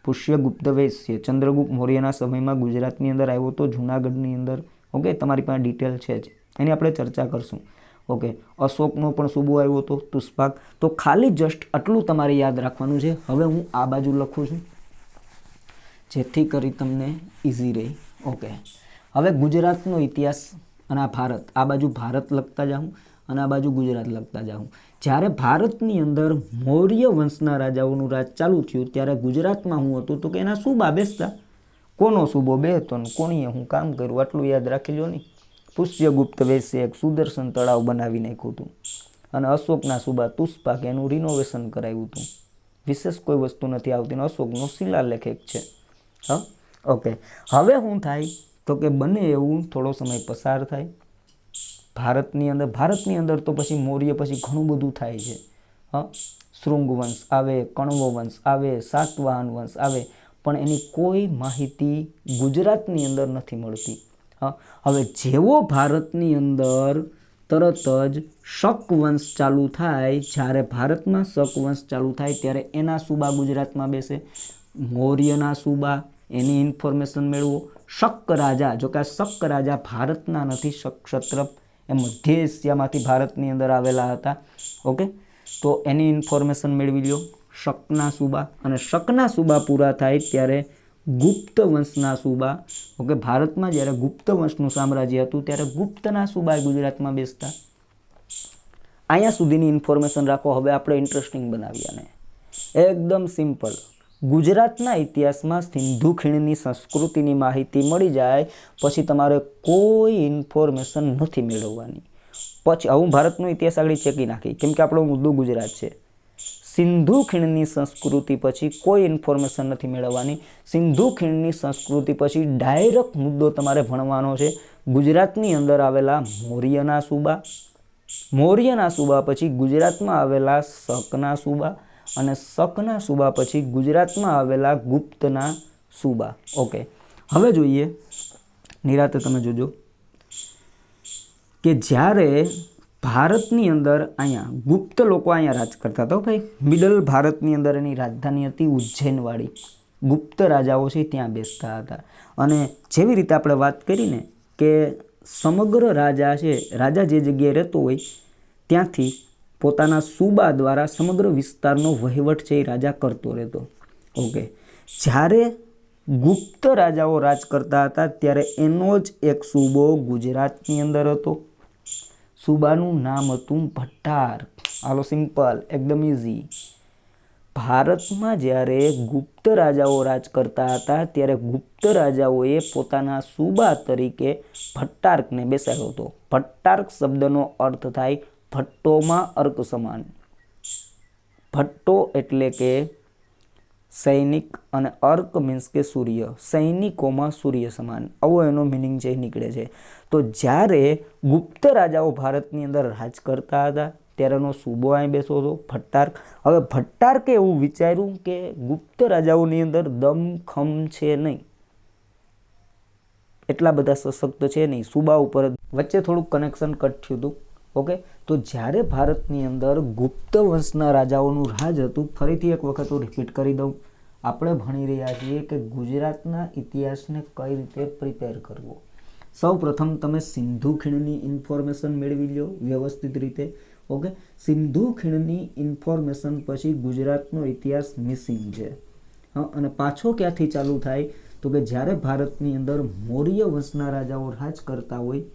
પુષ્યગુપ્ત વૈશ્ય. ચંદ્રગુપ્ત મૌર્યના સમયમાં ગુજરાતની અંદર આવ્યો હતો, જૂનાગઢની અંદર. ઓકે, તમારી પાસે ડિટેલ છે જ, એની આપણે ચર્ચા કરશું. ઓકે, અશોકનો પણ સુબો આવ્યો હતો, તુષ્પાક. તો ખાલી જસ્ટ આટલું તમારે યાદ રાખવાનું છે. હવે હું આ બાજુ લખું છું જેથી કરી તમને ઇઝી રહે. ઓકે, હવે ગુજરાતનો ઇતિહાસ અને આ ભારત, આ બાજુ ભારત લખતા જાઉં અને આ બાજુ ગુજરાત લખતા જાઉં. જ્યારે ભારતની અંદર મૌર્ય વંશના રાજાઓનું રાજ ચાલુ થયું ત્યારે ગુજરાતમાં હું હતું તો કે એના સુબા બેસતા. કોનો સુબો બેસતો ને કોણીએ હું કામ કર્યું આટલું યાદ રાખી લો. નહીં, પુષ્યગુપ્ત વૈશ્ય એક સુદર્શન તળાવ બનાવી નાખ્યું હતું અને અશોકના સુબા તુષ્પાક એનું રિનોવેશન કરાવ્યું હતું. વિશેષ કોઈ વસ્તુ નથી આવતી, અશોકનો શિલાલેખ એક છે. હા, ઓકે, હવે શું થાય તો કે બને એવું થોડો સમય પસાર થાય ભારતની અંદર તો પછી મૌર્ય પછી ઘણું બધું થાય છે. હા, શૃંગ વંશ આવે, કણવો વંશ આવે, સાતવાહન વંશ આવે, પણ એની કોઈ માહિતી ગુજરાતની અંદર નથી મળતી. હા, હવે જેવો ભારતની અંદર તરત જ શક વંશ ચાલુ થાય, જ્યારે ભારતમાં શક વંશ ચાલુ થાય ત્યારે એના સુબા ગુજરાતમાં બેસે. મૌર્યના સુબા, એની ઇન્ફોર્મેશન મેળવો. શક રાજા, જો કે આ શક રાજા ભારતના નથી, શક ક્ષત્રપ એ મધ્ય એશિયામાંથી ભારતની અંદર આવેલા હતા. ઓકે, તો એની ઇન્ફોર્મેશન મેળવી લો, શકના સુબા. અને શકના સુબા પૂરા થાય ત્યારે ગુપ્ત વંશના સુબા. ઓકે, ભારતમાં જ્યારે ગુપ્ત વંશનું સામ્રાજ્ય હતું ત્યારે ગુપ્તના સુબા ગુજરાતમાં બેસતા. અહીંયા સુધીની ઇન્ફોર્મેશન રાખો. હવે આપણે ઇન્ટરેસ્ટિંગ બનાવ્યાને એકદમ સિમ્પલ. ગુજરાતના ઇતિહાસમાં સિંધુ ખીણની સંસ્કૃતિની માહિતી મળી જાય પછી તમારે કોઈ ઇન્ફોર્મેશન નથી મેળવવાની. પછી હું ભારતનો ઇતિહાસ આગળ ચેકી નાખી, કેમ કે આપણો મુદ્દો ગુજરાત છે. સિંધુ ખીણની સંસ્કૃતિ પછી કોઈ ઇન્ફોર્મેશન નથી મેળવવાની. સિંધુ ખીણની સંસ્કૃતિ પછી ડાયરેક્ટ મુદ્દો તમારે ભણવાનો છે ગુજરાતની અંદર આવેલા મૌર્યના સુબા. મૌર્યના સુબા પછી ગુજરાતમાં આવેલા શકના સુબા અને શકના સુબા પછી ગુજરાતમાં આવેલા ગુપ્તના સુબા. ઓકે, હવે જોઈએ નિરાતે તમે જોજો કે જ્યારે ભારતની અંદર અહીંયા ગુપ્ત લોકો અહીંયા રાજ કરતા હતા. ભાઈ, મિડલ ભારતની અંદર એની રાજધાની હતી ઉજ્જૈનવાળી. ગુપ્ત રાજાઓ છે ત્યાં બેસતા હતા. અને જેવી રીતે આપણે વાત કરીને કે સમગ્ર રાજા છે, રાજા જે જગ્યાએ રહેતો હોય ત્યાંથી પોતાના સુબા દ્વારા સમગ્ર વિસ્તારનો વહીવટ છે એ રાજા કરતો રહેતો. ઓકે, જ્યારે ગુપ્ત રાજાઓ રાજ કરતા હતા ત્યારે એનો જ એક સુબો ગુજરાતની અંદર હતો. સુબાનું નામ હતું ભટ્ટાર. હાલો, સિમ્પલ, એકદમ ઇઝી. ભારતમાં જ્યારે ગુપ્ત રાજાઓ રાજ કરતા હતા ત્યારે ગુપ્ત રાજાઓએ પોતાના સુબા તરીકે ભટ્ટાર્કને બેસાડ્યો હતો. ભટ્ટાર્ક શબ્દનો અર્થ થાય ભટ્ટોમાં અર્ક સમાન. ભટ્ટો એટલે કે સૈનિક અને અર્ક મીન્સ કે સૂર્ય. સૈનિકોમાં સૂર્ય સમાન, આવો એનો મિનિંગ છે નીકળે છે. તો જ્યારે ગુપ્ત રાજાઓ ભારતની અંદર રાજ કરતા હતા ત્યારે એનો સુબો અહીં બેસો હતો ભટ્ટાર્ક. હવે ભટ્ટાર્કે એવું વિચાર્યું કે ગુપ્ત રાજાઓની અંદર દમખમ છે નહીં, એટલા બધા સશક્ત છે નહીં, સુબા ઉપર વચ્ચે થોડુંક કનેક્શન કટ થયું હતું. ઓકે, તો જ્યારે ભારતની અંદર ગુપ્ત વંશના રાજાઓનું રાજ હતું, ફરીથી એક વખત હું રિપીટ કરી દઉં, આપણે ભણી રહ્યા છીએ કે ગુજરાતના ઇતિહાસને કઈ રીતે પ્રિપેર કરવો. સૌ પ્રથમ તમે સિંધુ ખીણની ઇન્ફોર્મેશન મેળવી લો વ્યવસ્થિત રીતે. ઓકે, સિંધુ ખીણની ઇન્ફોર્મેશન પછી ગુજરાતનો ઇતિહાસ મિસિંગ છે. હા, અને પાછો ક્યાંથી ચાલુ થાય તો કે જ્યારે ભારતની અંદર મૌર્ય વંશના રાજાઓ રાજ કરતા હોય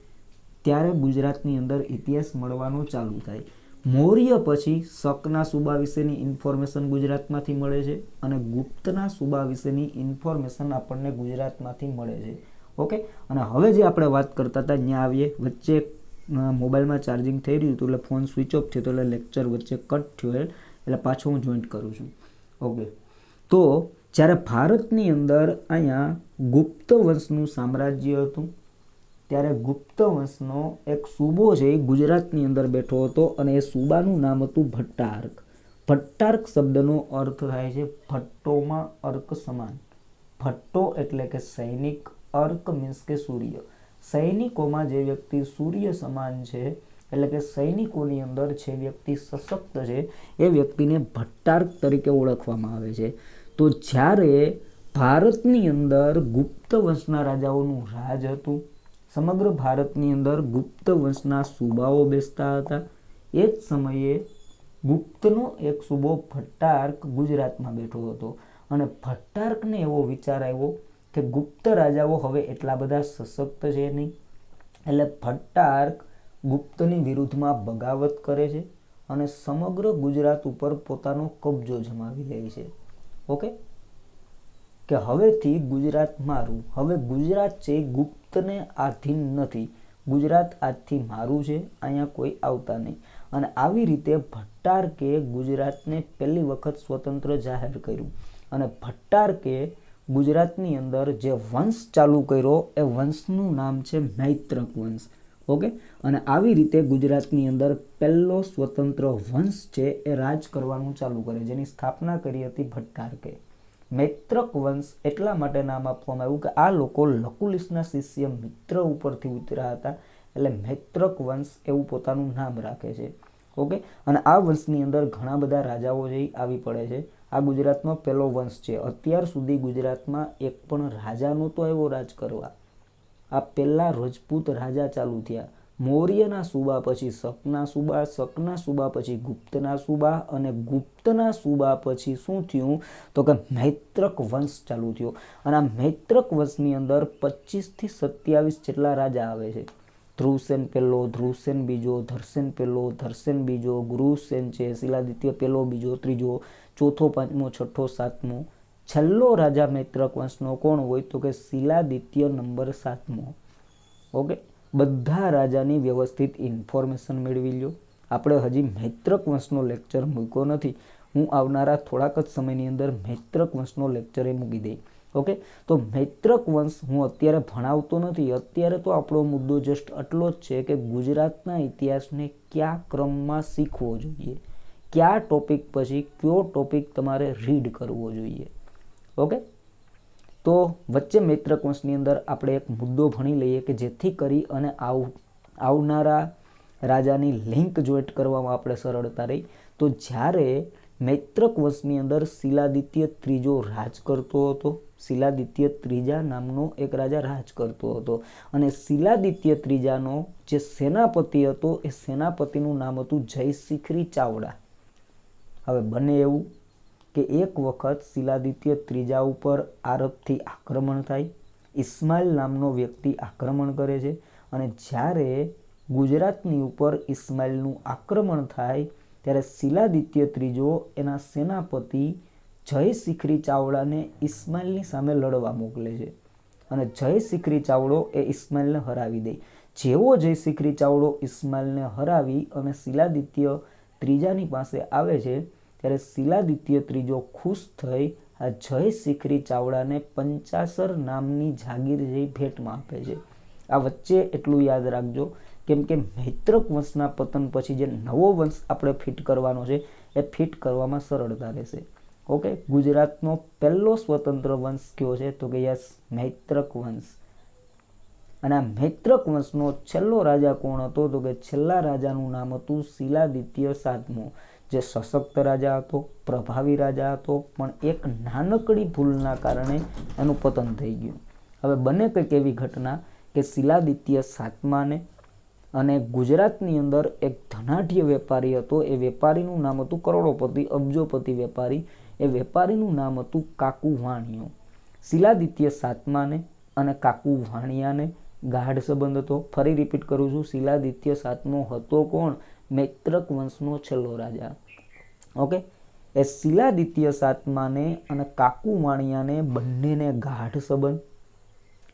ત્યારે ગુજરાતની અંદર ઇતિહાસ મળવાનો ચાલુ થાય. મૌર્ય પછી શકના સુબા વિશેની ઇન્ફોર્મેશન ગુજરાતમાંથી મળે છે અને ગુપ્તના સુબા વિશેની ઇન્ફોર્મેશન આપણને ગુજરાતમાંથી મળે છે. ઓકે, અને હવે જે આપણે વાત કરતા હતા ત્યાં આવીએ. વચ્ચે મોબાઈલમાં ચાર્જિંગ થઈ રહ્યું હતું એટલે ફોન સ્વિચ ઓફ થયો હતો એટલે લેક્ચર વચ્ચે કટ થયો એટલે પાછો હું જોઈન્ટ કરું છું. ઓકે, તો જ્યારે ભારતની અંદર અહીંયા ગુપ્ત વંશનું સામ્રાજ્ય હતું ત્યારે ગુપ્ત વંશનો એક સૂબો છે એ ગુજરાતની અંદર બેઠો હતો અને એ સૂબાનું નામ હતું ભટ્ટાર્ક. ભટ્ટાર્ક શબ્દનો અર્થ થાય છે ભટ્ટોમાં અર્ક સમાન. ભટ્ટો એટલે કે સૈનિક, અર્ક મીન્સ કે સૂર્ય. સૈનિકોમાં જે વ્યક્તિ સૂર્ય સમાન છે એટલે કે સૈનિકોની અંદર જે વ્યક્તિ સશક્ત છે એ વ્યક્તિને ભટ્ટાર્ક તરીકે ઓળખવામાં આવે છે. તો જ્યારે ભારતની અંદર ગુપ્ત વંશના રાજાઓનું રાજ હતું, સમગ્ર ભારતની અંદર ગુપ્ત વંશના સૂબાઓ બેસતા હતા, એ જ સમયે ગુપ્તનો એક સૂબો ભટ્ટાર્ક ગુજરાતમાં બેઠો હતો અને ભટ્ટાર્કને એવો વિચાર આવ્યો કે ગુપ્ત રાજાઓ હવે એટલા બધા સશક્ત છે નહીં, એટલે ભટ્ટાર્ક ગુપ્તની વિરુદ્ધમાં બગાવત કરે છે અને સમગ્ર ગુજરાત ઉપર પોતાનો કબજો જમાવી લે છે. ઓકે, કે હવેથી ગુજરાત મારું, હવે ગુજરાત છે ગુપ્તને આધીન નથી, ગુજરાત આજથી મારું છે, અહીંયા કોઈ આવતા નહીં. અને આવી રીતે ભટ્ટાર્કે ગુજરાતને પહેલી વખત સ્વતંત્ર જાહેર કર્યું અને ભટ્ટાર્કે ગુજરાતની અંદર જે વંશ ચાલુ કર્યો એ વંશનું નામ છે મૈત્રક વંશ. ઓકે, અને આવી રીતે ગુજરાતની અંદર પહેલો સ્વતંત્ર વંશ છે એ રાજ કરવાનું ચાલુ કરે, જેની સ્થાપના કરી હતી ભટ્ટાર્કે. મૈત્રક વંશ એટલા માટે નામ આપવામાં આવ્યું કે આ લોકો લકુલિશના શિષ્ય મિત્ર ઉપરથી ઉતર્યા હતા એટલે મૈત્રક વંશ એવું પોતાનું નામ રાખે છે. ઓકે, અને આ વંશની અંદર ઘણા બધા રાજાઓ જે આવી પડે છે. આ ગુજરાતનો પહેલો વંશ છે. અત્યાર સુધી ગુજરાતમાં એક પણ રાજા નહોતો આવ્યો રાજ કરવા. આ પહેલા રજપૂત રાજા ચાલુ થયા. મૌર્યના સૂબા પછી શકના સૂબા, શકના સૂબા પછી ગુપ્તના સૂબા અને ગુપ્તના સૂબા પછી શું થયું તો કે મૈત્રક વંશ ચાલુ થયો. અને આ મૈત્રક વંશની અંદર 25 થી 27 જેટલા રાજા આવે છે. ધ્રુવસેન પહેલો, ધ્રુવસેન બીજો, ધરસેન પહેલો, ધરસેન બીજો, ગુરુસેન છે, શિલાદિત્ય પહેલો, બીજો, ત્રીજો, ચોથો, પાંચમો, છઠ્ઠો, સાતમો. છેલ્લો રાજા મૈત્રક વંશનો કોણ હોય તો કે શિલાદિત્ય નંબર 7મો. ઓકે, બધા રાજાની વ્યવસ્થિત ઇન્ફોર્મેશન મેળવી લો. આપણે હજી મૈત્રક વંશનો લેક્ચર મૂક્યો નથી. હું આવનારા થોડાક જ સમયની અંદર મૈત્રક વંશનો લેક્ચર એ મૂકી દઈ. ઓકે, તો મૈત્રક વંશ હું અત્યારે ભણાવતો નથી. અત્યારે તો આપણો મુદ્દો જસ્ટ આટલો જ છે કે ગુજરાતના ઇતિહાસને કયા ક્રમમાં શીખવો જોઈએ, કયા ટોપિક પછી કયો ટોપિક તમારે રીડ કરવો જોઈએ. ઓકે, તો વચ્ચે મૈત્રક વંશની અંદર આપણે એક મુદ્દો ભણી લઈએ કે જેથી કરી અને આવનારા રાજાની લિંક જોઈન્ટ કરવામાં આપણે સરળતા રહી. તો જ્યારે મૈત્રક વંશની અંદર શિલાદિત્ય ત્રીજો રાજ કરતો હતો, શિલાદિત્ય ત્રીજા નામનો એક રાજા રાજ કરતો હતો અને શિલાદિત્ય ત્રીજાનો જે સેનાપતિ હતો એ સેનાપતિનું નામ હતું જયશિખરી ચાવડા. હવે બને એવું કે એક વખત શિલાદિત્ય ત્રીજા ઉપર આરબથી આક્રમણ થાય, ઇસ્માઇલ નામનો વ્યક્તિ આક્રમણ કરે છે અને જ્યારે ગુજરાતની ઉપર ઇસ્માઇલનું આક્રમણ થાય ત્યારે શિલાદિત્ય ત્રીજો એના સેનાપતિ જયશિખરી ચાવડાને ઇસ્માઇલની સામે લડવા મોકલે છે અને જયશિખરી ચાવડો એ ઇસ્માઇલને હરાવી દે. જેવો જયશિખરી ચાવડો ઇસ્માઇલને હરાવી અને શિલાદિત્ય ત્રીજાની પાસે આવે છે ત્યારે શિલાદિત્ય ત્રીજો ખુશ થઈ આ જયશિખરી ચાવડાને 50 નામની જાગીર જેવી ભેટમાં આપે છે. આ વચ્ચે એટલું યાદ રાખજો કેમ કે મૈત્રક વંશના પતન પછી જે નવો વંશ આપણે ફિટ કરવાનો છે એ ફિટ કરવામાં સરળતા રહેશે. ઓકે, ગુજરાતનો પહેલો સ્વતંત્ર વંશ કયો છે તો કે યસ મૈત્રક વંશ. અને આ મૈત્રક વંશનો છેલ્લો રાજા કોણ હતો તો કે છેલ્લા રાજાનું નામ હતું શિલાદિત્ય 7મો, જે સશક્ત રાજા હતો, પ્રભાવી રાજા હતો, પણ એક નાનકડી ભૂલના કારણે એનું પતન થઈ ગયું. હવે બને કંઈક એવી ઘટના કે શિલાદિત્ય 7માને અને ગુજરાતની અંદર એક ધનાઢ્ય વેપારી હતો. એ વેપારીનું નામ હતું કરોડોપતિ, અબજોપતિ વેપારી. એ વેપારીનું નામ હતું કાકુ વાણિયો. શિલાદિત્ય 7માને અને કાકુ વાણિયાને ગાઢ સંબંધ હતો. ફરી રિપીટ કરું છું, શિલાદિત્ય 7મો હતો કોણ? મૈત્રક વંશનો છેલ્લો રાજા. ઓકે, એ શિલાદિત્ય સાતમાને અને કાકુ વાણિયાને બંનેને ગાઢ સંબંધ,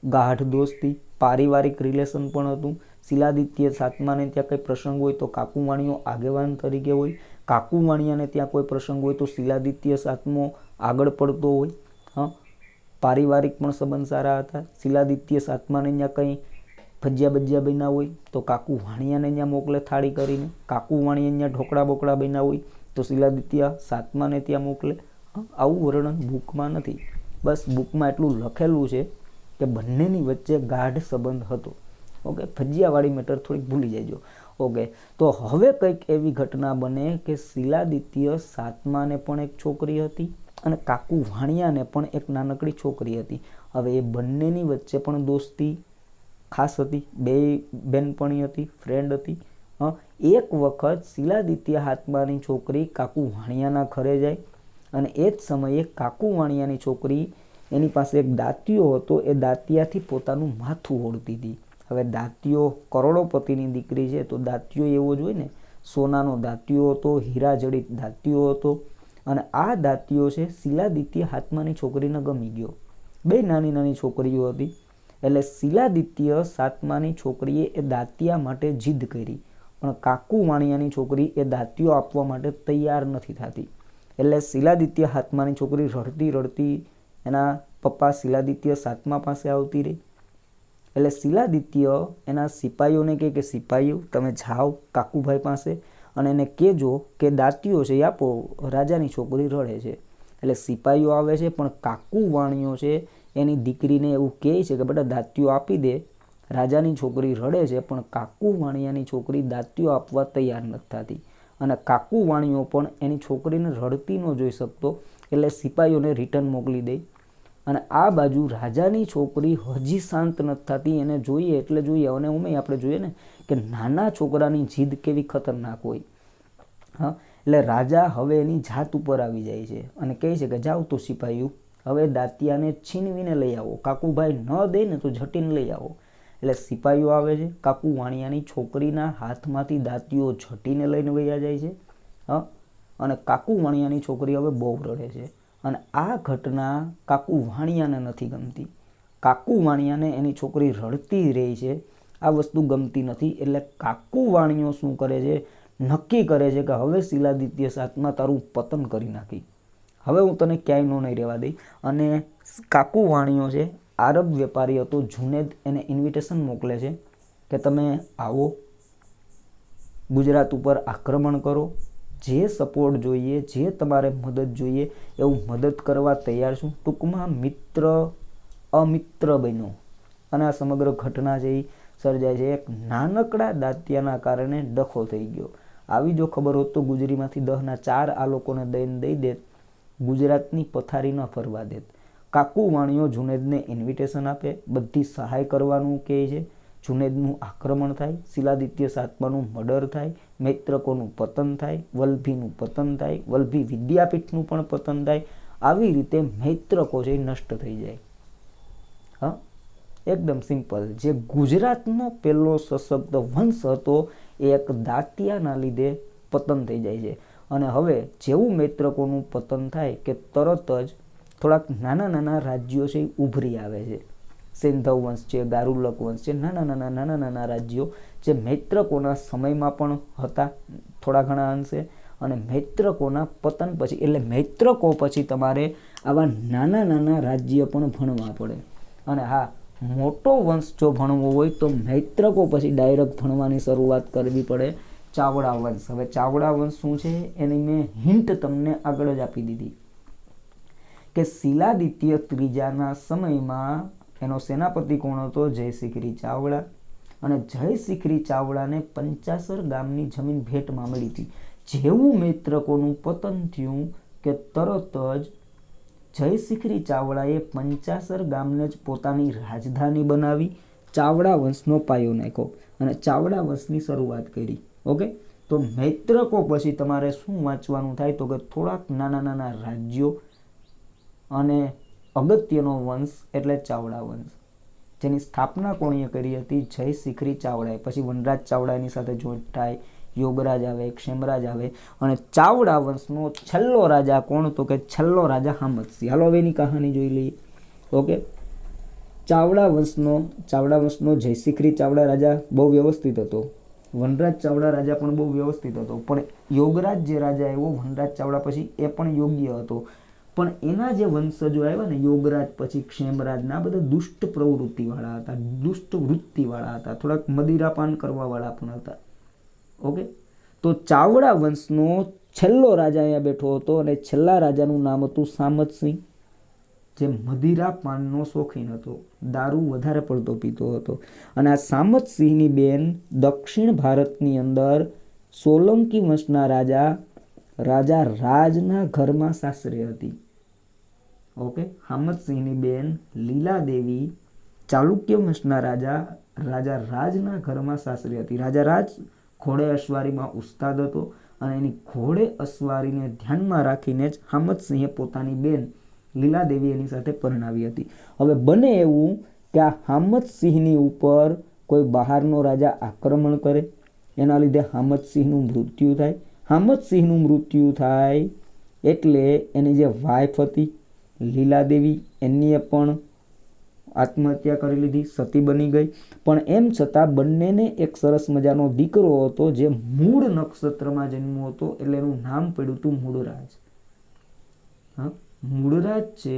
ગાઢ દોસ્તી, પારિવારિક રિલેશન પણ હતું. શિલાદિત્ય સાતમાને ત્યાં કંઈ પ્રસંગ હોય તો કાકુ વાણિયો આગેવાન તરીકે હોય, કાકુ વાણિયાને ત્યાં કોઈ પ્રસંગ હોય તો શિલાદિત્ય સાતમો આગળ પડતો હોય. હા, પારિવારિક પણ સંબંધ સારા હતા. શિલાદિત્ય સાતમાને ત્યાં કંઈ ભજીયા બજિયા બન્યા હોય તો કાકુ વાણિયાને ત્યાં મોકલે થાળી કરીને, કાકુ વાણિયા ત્યાં ઢોકળા બોકળા બન્યા હોય તો શિલાદિત્ય સાતમાને ત્યાં મોકલે. આવું વર્ણન બુકમાં નથી, બસ બુકમાં એટલું લખેલું છે કે બંનેની વચ્ચે ગાઢ સંબંધ હતો. ઓકે, ભજીયાવાળી મેટર થોડીક ભૂલી જજો. ઓકે, તો હવે કંઈક એવી ઘટના બને કે શિલાદિત્ય સાતમાને પણ એક છોકરી હતી અને કાકુ વાણિયાને પણ એક નાનકડી છોકરી હતી. હવે એ બંનેની વચ્ચે પણ દોસ્તી ખાસ હતી, બે બેનપણી હતી, ફ્રેન્ડ હતી. એક વખત શિલાદિત્ય સાતમાની છોકરી કાકુ વાણિયાના ઘરે જાય અને એ જ સમયે કાકુ વાણિયાની છોકરી એની પાસે એક દાંતિયો હતો, એ દાંતિયાથી પોતાનું માથું ઓળતી હતી. હવે દાંતિયો કરોડોપતિની દીકરી છે તો દાંતિયો એવો જ હોય ને, સોનાનો દાંતિયો હતો, હીરા જડિત દાંતિયો હતો. અને આ દાંતિયો છે શિલાદિત્ય સાતમાની છોકરીને ગમી ગયો. બે નાની નાની છોકરીઓ હતી એટલે શિલાદિત્ય સાતમાની છોકરીએ એ દાંતિયા માટે જીદ કરી, પણ કાકુ વાણિયાની છોકરી એ દાંતિયો આપવા માટે તૈયાર નથી થતી. એટલે શિલાદિત્ય સાતમાની છોકરી રડતી રડતી એના પપ્પા શિલાદિત્ય સાતમા પાસે આવતી રહી. એટલે શિલાદિત્ય એના સિપાહીઓને કહે કે સિપાહીઓ તમે જાઓ કાકુભાઈ પાસે અને એને કહેજો કે દાંતિયો છે એ આપો, રાજાની છોકરી રડે છે. એટલે સિપાહીઓ આવે છે પણ કાકુ વાણિયો છે એની દીકરીને એવું કહે છે કે બેટા દાંતિયો આપી દે, રાજાની છોકરી રડે છે. પણ કાકુ વાણિયાની છોકરી દાંતિયો આપવા તૈયાર નથી થતી અને કાકુ વાણિયો પણ એની છોકરીને રડતી ન જોઈ શકતો એટલે સિપાહીઓને રિટર્ન મોકલી દે. અને આ બાજુ રાજાની છોકરી હજી શાંત નથી થતી, એને જોઈએ એટલે જોઈએ. અને ઉમે આપણે જોઈએ ને કે નાના છોકરાની જીદ કેવી ખતરનાક હોય. હા, એટલે રાજા હવે એની જાત ઉપર આવી જાય છે અને કહે છે કે જાઓ તો સિપાહીઓ હવે દાંતિયાને છીનવીને લઈ આવો, કાકુભાઈ ન દે ને તો ઝટીને લઈ આવો. એટલે સિપાહીઓ આવે છે, કાકુ વાણિયાની છોકરીના હાથમાંથી દાંતિયો ઝટીને લઈને વયા જાય છે. હા, અને કાકુ વાણિયાની છોકરી હવે બહુ રડે છે અને આ ઘટના કાકુ વાણિયાને નથી ગમતી. કાકુ વાણિયાને એની છોકરી રડતી રહી છે આ વસ્તુ ગમતી નથી. એટલે કાકુ વાણિયો શું કરે છે, નક્કી કરે છે કે હવે શિલાદિત્ય સાતમા તારું પતન કરી નાખી, હવે હું તને ક્યાંય નહીં રહેવા દઈ. અને કાકુ વાણિયો છે આરબ વેપારી હતો, જુનેદ એને ઇન્વિટેશન મોકલે છે કે તમે આવો, ગુજરાત ઉપર આક્રમણ કરો, જે સપોર્ટ જોઈએ, જે તમારે મદદ જોઈએ એવું મદદ કરવા તૈયાર છું. ટૂંકમાં મિત્ર અમિત્ર બન્યો અને આ સમગ્ર ઘટના છે એ સર્જાય છે. એક નાનકડા દાંતિયાના કારણે ડખો થઈ ગયો. આવી જો ખબર હોત તો ગુજરીમાંથી 10ના 4 આ લોકોને દઈને દઈ દેત, ગુજરાતની પથારી ન ફરવા દેત. કાકુ વાણિયો જુનેદને ઇન્વિટેશન આપે, બધી સહાય કરવાનું કહે છે. જુનેદનું આક્રમણ થાય, શિલાદિત્ય સાતમાનું મર્ડર થાય, મૈત્રકોનું પતન થાય, વલ્ભીનું પતન થાય, વલ્ભી વિદ્યાપીઠનું પણ પતન થાય. આવી રીતે મૈત્રકો છે નષ્ટ થઈ જાય. હા, એકદમ સિમ્પલ. જે ગુજરાતનો પહેલો સશક્ત વંશ હતો એ એક દાંતિયાના લીધે પતન થઈ જાય છે. અને હવે જેવું મૈત્રકોનું પતન થાય કે તરત જ થોડાક નાના નાના રાજ્યો છે એ ઉભરી આવે છે. સિંધવ વંશ છે, ગારુલક વંશ છે, નાના નાના રાજ્યો જે મૈત્રકોના સમયમાં પણ હતા થોડા ઘણા અંશે. અને મૈત્રકોના પતન પછી એટલે મૈત્રકો પછી તમારે આવા નાના નાના રાજ્ય પણ ભણવા પડે. અને હા, મોટો વંશ જો ભણવો હોય તો મૈત્રકો પછી ડાયરેક્ટ ભણવાની શરૂઆત કરવી પડે, ચાવડા વંશ. હવે ચાવડા વંશ શું છે એની મેં હિન્ટ તમને આગળ જ આપી દીધી કે શિલાદિત્ય ત્રીજાના સમયમાં એનો સેનાપતિ કોણ હતો, જયશિખરી ચાવડા. અને જયશિખરી ચાવડાને 50 ગામની જમીન ભેટમાં મળી હતી. જેવું મૈત્રકોનું પતન થયું કે તરત જ જયશિખરી ચાવડાએ 50 ગામને જ પોતાની રાજધાની બનાવી, ચાવડા વંશનો પાયો નાખ્યો અને ચાવડા વંશની શરૂઆત કરી. ઓકે, તો મૈત્રકો પછી તમારે શું વાંચવાનું થાય તો કે થોડાક નાના નાના રાજ્યો અને અગત્યનો વંશ એટલે ચાવડા વંશ, જેની સ્થાપના કોણીએ કરી હતી, જયશિખરી ચાવડાએ. પછી વનરાજ ચાવડા એની સાથે જોઈન્ટ થાય, યોગરાજ આવે, ક્ષેમરાજ આવે અને ચાવડા વંશનો છેલ્લો રાજા કોણ? તો કે છેલ્લો રાજા હામતસિંહ. હાલો હવે એની કહાની જોઈ લઈએ. ઓકે, ચાવડા વંશનો જયશિખરી ચાવડા રાજા બહુ વ્યવસ્થિત હતો. વનરાજ ચાવડા રાજા પણ બહુ વ્યવસ્થિત હતો. પણ યોગરાજ જે રાજા આવ્યો વનરાજ ચાવડા પછી, એ પણ યોગ્ય હતો. પણ એના જે વંશજો આવ્યા ને યોગરાજ પછી ક્ષેમરાજના, બધા દુષ્ટ પ્રવૃત્તિવાળા હતા, દુષ્ટ વૃત્તિવાળા હતા, થોડાક મદિરાપાન કરવાવાળા પણ હતા. ઓકે, તો ચાવડા વંશનો છેલ્લો રાજા અહીંયા બેઠો હતો અને છેલ્લા રાજાનું નામ હતું સામતસિંહ, જે મદિરા પાનનો શોખીન હતો, દારૂ વધારે પડતો પીતો હતો. અને આ સામતસિંહની બેન દક્ષિણ ભારતની અંદર સોલંકી વંશના રાજા રાજના ઘરમાં સાસરે હતી. ઓકે, હામતસિંહની બેન લીલાદેવી ચાલુક્ય વંશના રાજા રાજના ઘરમાં સાસરે હતી. રાજા રાજ ઘોડે અસવારીમાં ઉસ્તાદ હતો અને એની ઘોડે અસવારીને ધ્યાનમાં રાખીને જ હામતસિંહે પોતાની બેન લીલાદેવી એની સાથે પરણાવી હતી. હવે બને એવું કે આ હામતસિંહની ઉપર કોઈ બહારનો રાજા આક્રમણ કરે, એના લીધે હામતસિંહનું મૃત્યુ થાય. હામતસિંહનું મૃત્યુ થાય એટલે એની જે વાઇફ હતી લીલાદેવી, એનીએ પણ આત્મહત્યા કરી લીધી, સતી બની ગઈ. પણ એમ છતાં બંનેને એક સરસ મજાનો દીકરો હતો જે મૂળ નક્ષત્રમાં જન્મ્યો હતો, એટલે એનું નામ પડ્યું હતું મૂળરાજ. હા, મૂળરાજ છે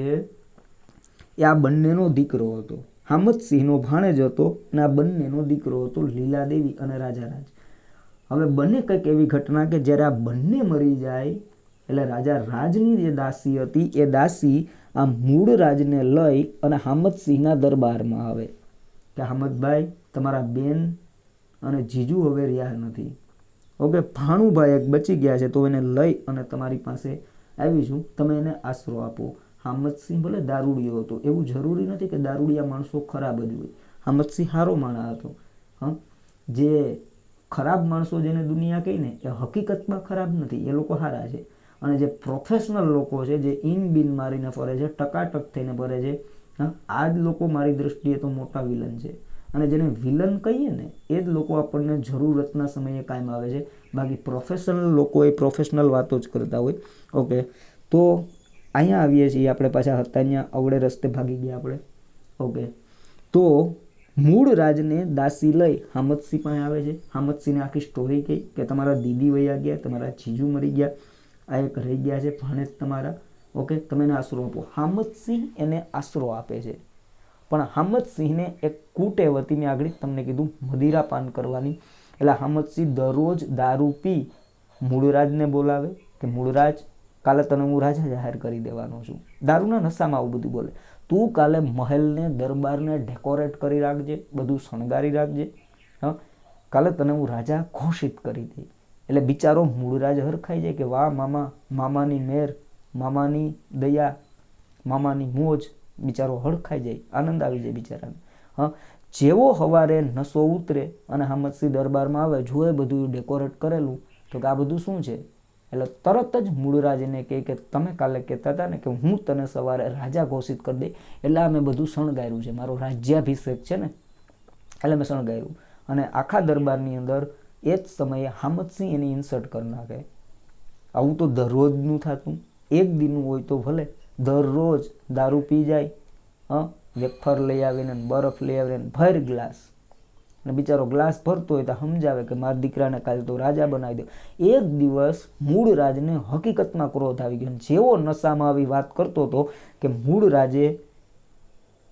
એ આ બંનેનો દીકરો હતો, હામતસિંહનો ભાણેજ હતો અને આ બંનેનો દીકરો હતો લીલાદેવી અને રાજા રાજ. હવે બંને કંઈક એવી ઘટના કે જ્યારે આ બંને મરી જાય એટલે રાજા રાજની જે દાસી હતી એ દાસી આ મૂળરાજને લઈ અને હામતસિંહના દરબારમાં આવે કે હામતભાઈ, તમારા બેન અને જીજુ હવે રહ્યા નથી. ઓકે, ભાણુભાઈ એક બચી ગયા છે, તો એને લઈ અને તમારી પાસે આવી છું, તમે એને આશરો આપો. હામતસિંહ ભલે દારૂડિયો હતો, એવું જરૂરી નથી કે દારૂડિયા માણસો ખરાબ જ હોય. હામતસિંહ સારો માણસ હતો. હા, જે ખરાબ માણસો જેને દુનિયા કહી ને એ હકીકતમાં ખરાબ નથી, એ લોકો સારા છે. અને જે પ્રોફેશનલ લોકો છે, જે ઇન બિન મારીને ફરે છે, ટકાટક થઈને ફરે છે, આ જ લોકો મારી દૃષ્ટિએ તો મોટા વિલન છે. અને જેને વિલન કહીએ ને એ જ લોકો આપણને જરૂરતના સમયે કાયમ આવે છે. બાકી પ્રોફેશનલ લોકો એ પ્રોફેશનલ વાતો જ કરતા હોય. ઓકે, તો અહીંયા આવીએ છીએ આપણે પાછા હતા અહીંયા અવળે રસ્તે ભાગી ગયા આપણે. ઓકે, તો મૂળ રાજને દાસી લઈ હામતસિંહ પાસે આવે છે. હામતસિંહને આખી સ્ટોરી કહી કે તમારા દીદી વયા ગયા, તમારા જીજુ મરી ગયા, આ એક રહી ગયા છે ભાણેજ તમારા. ઓકે, તમે એને આશરો આપો. હામતસિંહ એને આશરો આપે છે. પણ હામતસિંહને એક કુટેવ હતી, મેં આગળ તમને કીધું, મદિરાપાન કરવાની. એટલે હામતસિંહ દરરોજ દારૂ પી મૂળરાજને બોલાવે કે મૂળરાજ, કાલે તને હું રાજા જાહેર કરી દેવાનો છું. દારૂના નશામાં આવું બધું બોલે. તું કાલે મહેલને દરબારને ડેકોરેટ કરી રાખજે, બધું શણગારી રાખજે. હા, કાલે તને હું રાજા ઘોષિત કરી દઈ. એટલે બિચારો મૂળરાજ હરખાઈ જાય કે વાહ મામા, મામાની મેર, મામાની દયા, મામાની મોજ. બિચારો હડખાઈ જાય, આનંદ આવી જાય બિચારાને. હા, જેવો સવારે નશો ઉતરે અને હામતસિંહ દરબારમાં આવે, જોએ બધું ડેકોરેટ કરેલું, તો કે આ બધું શું છે? એટલે તરત જ મૂળરાજ એને કહે કે તમે કાલે કહેતા હતા ને કે હું તને સવારે રાજા ઘોષિત કરી દઈ, એટલે આ મેં બધું શણગાર્યું છે, મારો રાજ્યાભિષેક છે ને એટલે મેં શણગાર્યું. અને આખા દરબારની અંદર એ જ સમયે હામતસિંહ એની ઇન્સર્ટ કરી નાખે. આવું તો દરરોજનું થતું, એક દિનનું હોય તો ભલે, દરરોજ દારૂ પી જાય, વેફર લઈ આવીને બરફ લઈ આવીને ભર ગ્લાસ, અને બિચારો ગ્લાસ ભરતો હોય તો સમજાવે કે મારા દીકરાને કાલે તો રાજા બનાવી દો. એક દિવસ મૂળ રાજને હકીકતમાં ક્રોધ આવી ગયો. જેવો નશામાં આવી વાત કરતો હતો કે મૂળ રાજે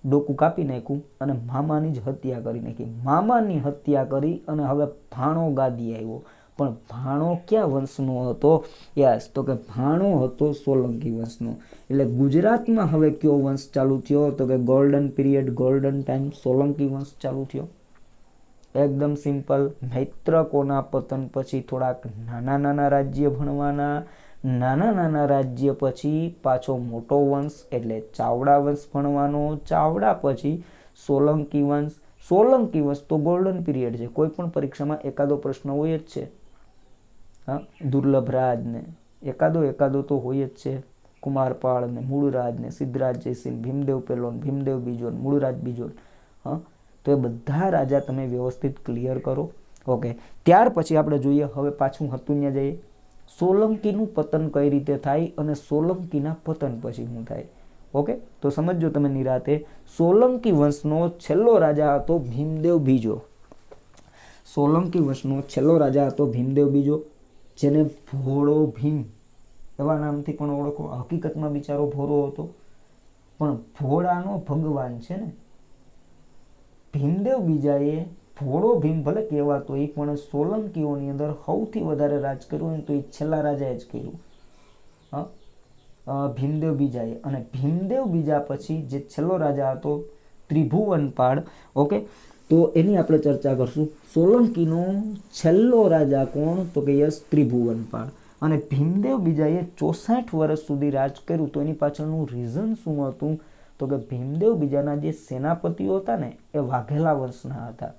ડોકું કાપી નાખ્યું અને મામાની જ હત્યા કરી નાખી. મામાની હત્યા કરી અને હવે ભાણો ગાદી આવ્યો. પણ ભાણો ક્યાં વંશનો હતો? યસ, તો કે ભાણો હતો સોલંકી વંશનો. એટલે ગુજરાતમાં હવે કયો વંશ ચાલુ થયો? તો કે golden period, golden time, Solanki વંશ ચાલુ થયો. એકદમ સિમ્પલ. મૈત્રકોના પતન પછી થોડાક નાના નાના રાજ્ય ભણવાના, નાના નાના રાજ્ય પછી પાછો મોટો વંશ એટલે ચાવડા વંશ ભણવાનો, ચાવડા પછી સોલંકી વંશ. સોલંકી વંશ તો ગોલ્ડન પીરિયડ છે, કોઈ પણ પરીક્ષામાં એકાદો પ્રશ્ન હોય જ છે. હા, દુર્લભ રાજ ને એકાદો તો હોય જ છે. કુમારપાળ ને મૂળરાજ ને સિદ્ધરાજ જયસિંહ, ભીમદેવ પહેલો, ભીમદેવ બીજો, મૂળરાજ બીજો. હા, તો એ બધા રાજા તમે વ્યવસ્થિત ક્લિયર કરો. ઓકે, ત્યાર પછી આપણે જોઈએ, હવે પાછું હતું ત્યાં જઈએ, સોલંકીનું પતન કઈ રીતે થાય અને સોલંકીના પતન પછી શું થાય. ઓકે, તો સમજો તમે નિરાતે. સોલંકી વંશનો છેલ્લો રાજા હતો ભીમદેવ બીજો. સોલંકી વંશનો છેલ્લો રાજા હતો ભીમદેવ બીજો, જેને ભોળો ભીમ એવા નામથી પણ ઓળખો. હકીકતમાં બિચારો ભોળો હતો, પણ ભોળાનો ભગવાન છે ને. ભીમદેવ બીજાએ ભોળો ભીમ ભલે કહેવાતો એ, પણ સોલંકીઓની અંદર સૌથી વધારે રાજ કર્યું તો એ છેલ્લા રાજાએ જ કર્યું. ભીમદેવ બીજાએ. અને ભીમદેવ બીજા પછી જે છેલ્લો રાજા હતો ત્રિભુવનપાળ. ઓકે, તો એની આપણે ચર્ચા કરશું. સોલંકીનો છેલ્લો રાજા કોણ? તો કે યસ, ત્રિભુવનપાળ. અને ભીમદેવ બીજાએ 64 વર્ષ સુધી રાજ કર્યું. તો એની પાછળનું રીઝન શું હતું? તો કે ભીમદેવ બીજાના જે સેનાપતિઓ હતા ને એ વાઘેલા વંશના હતા.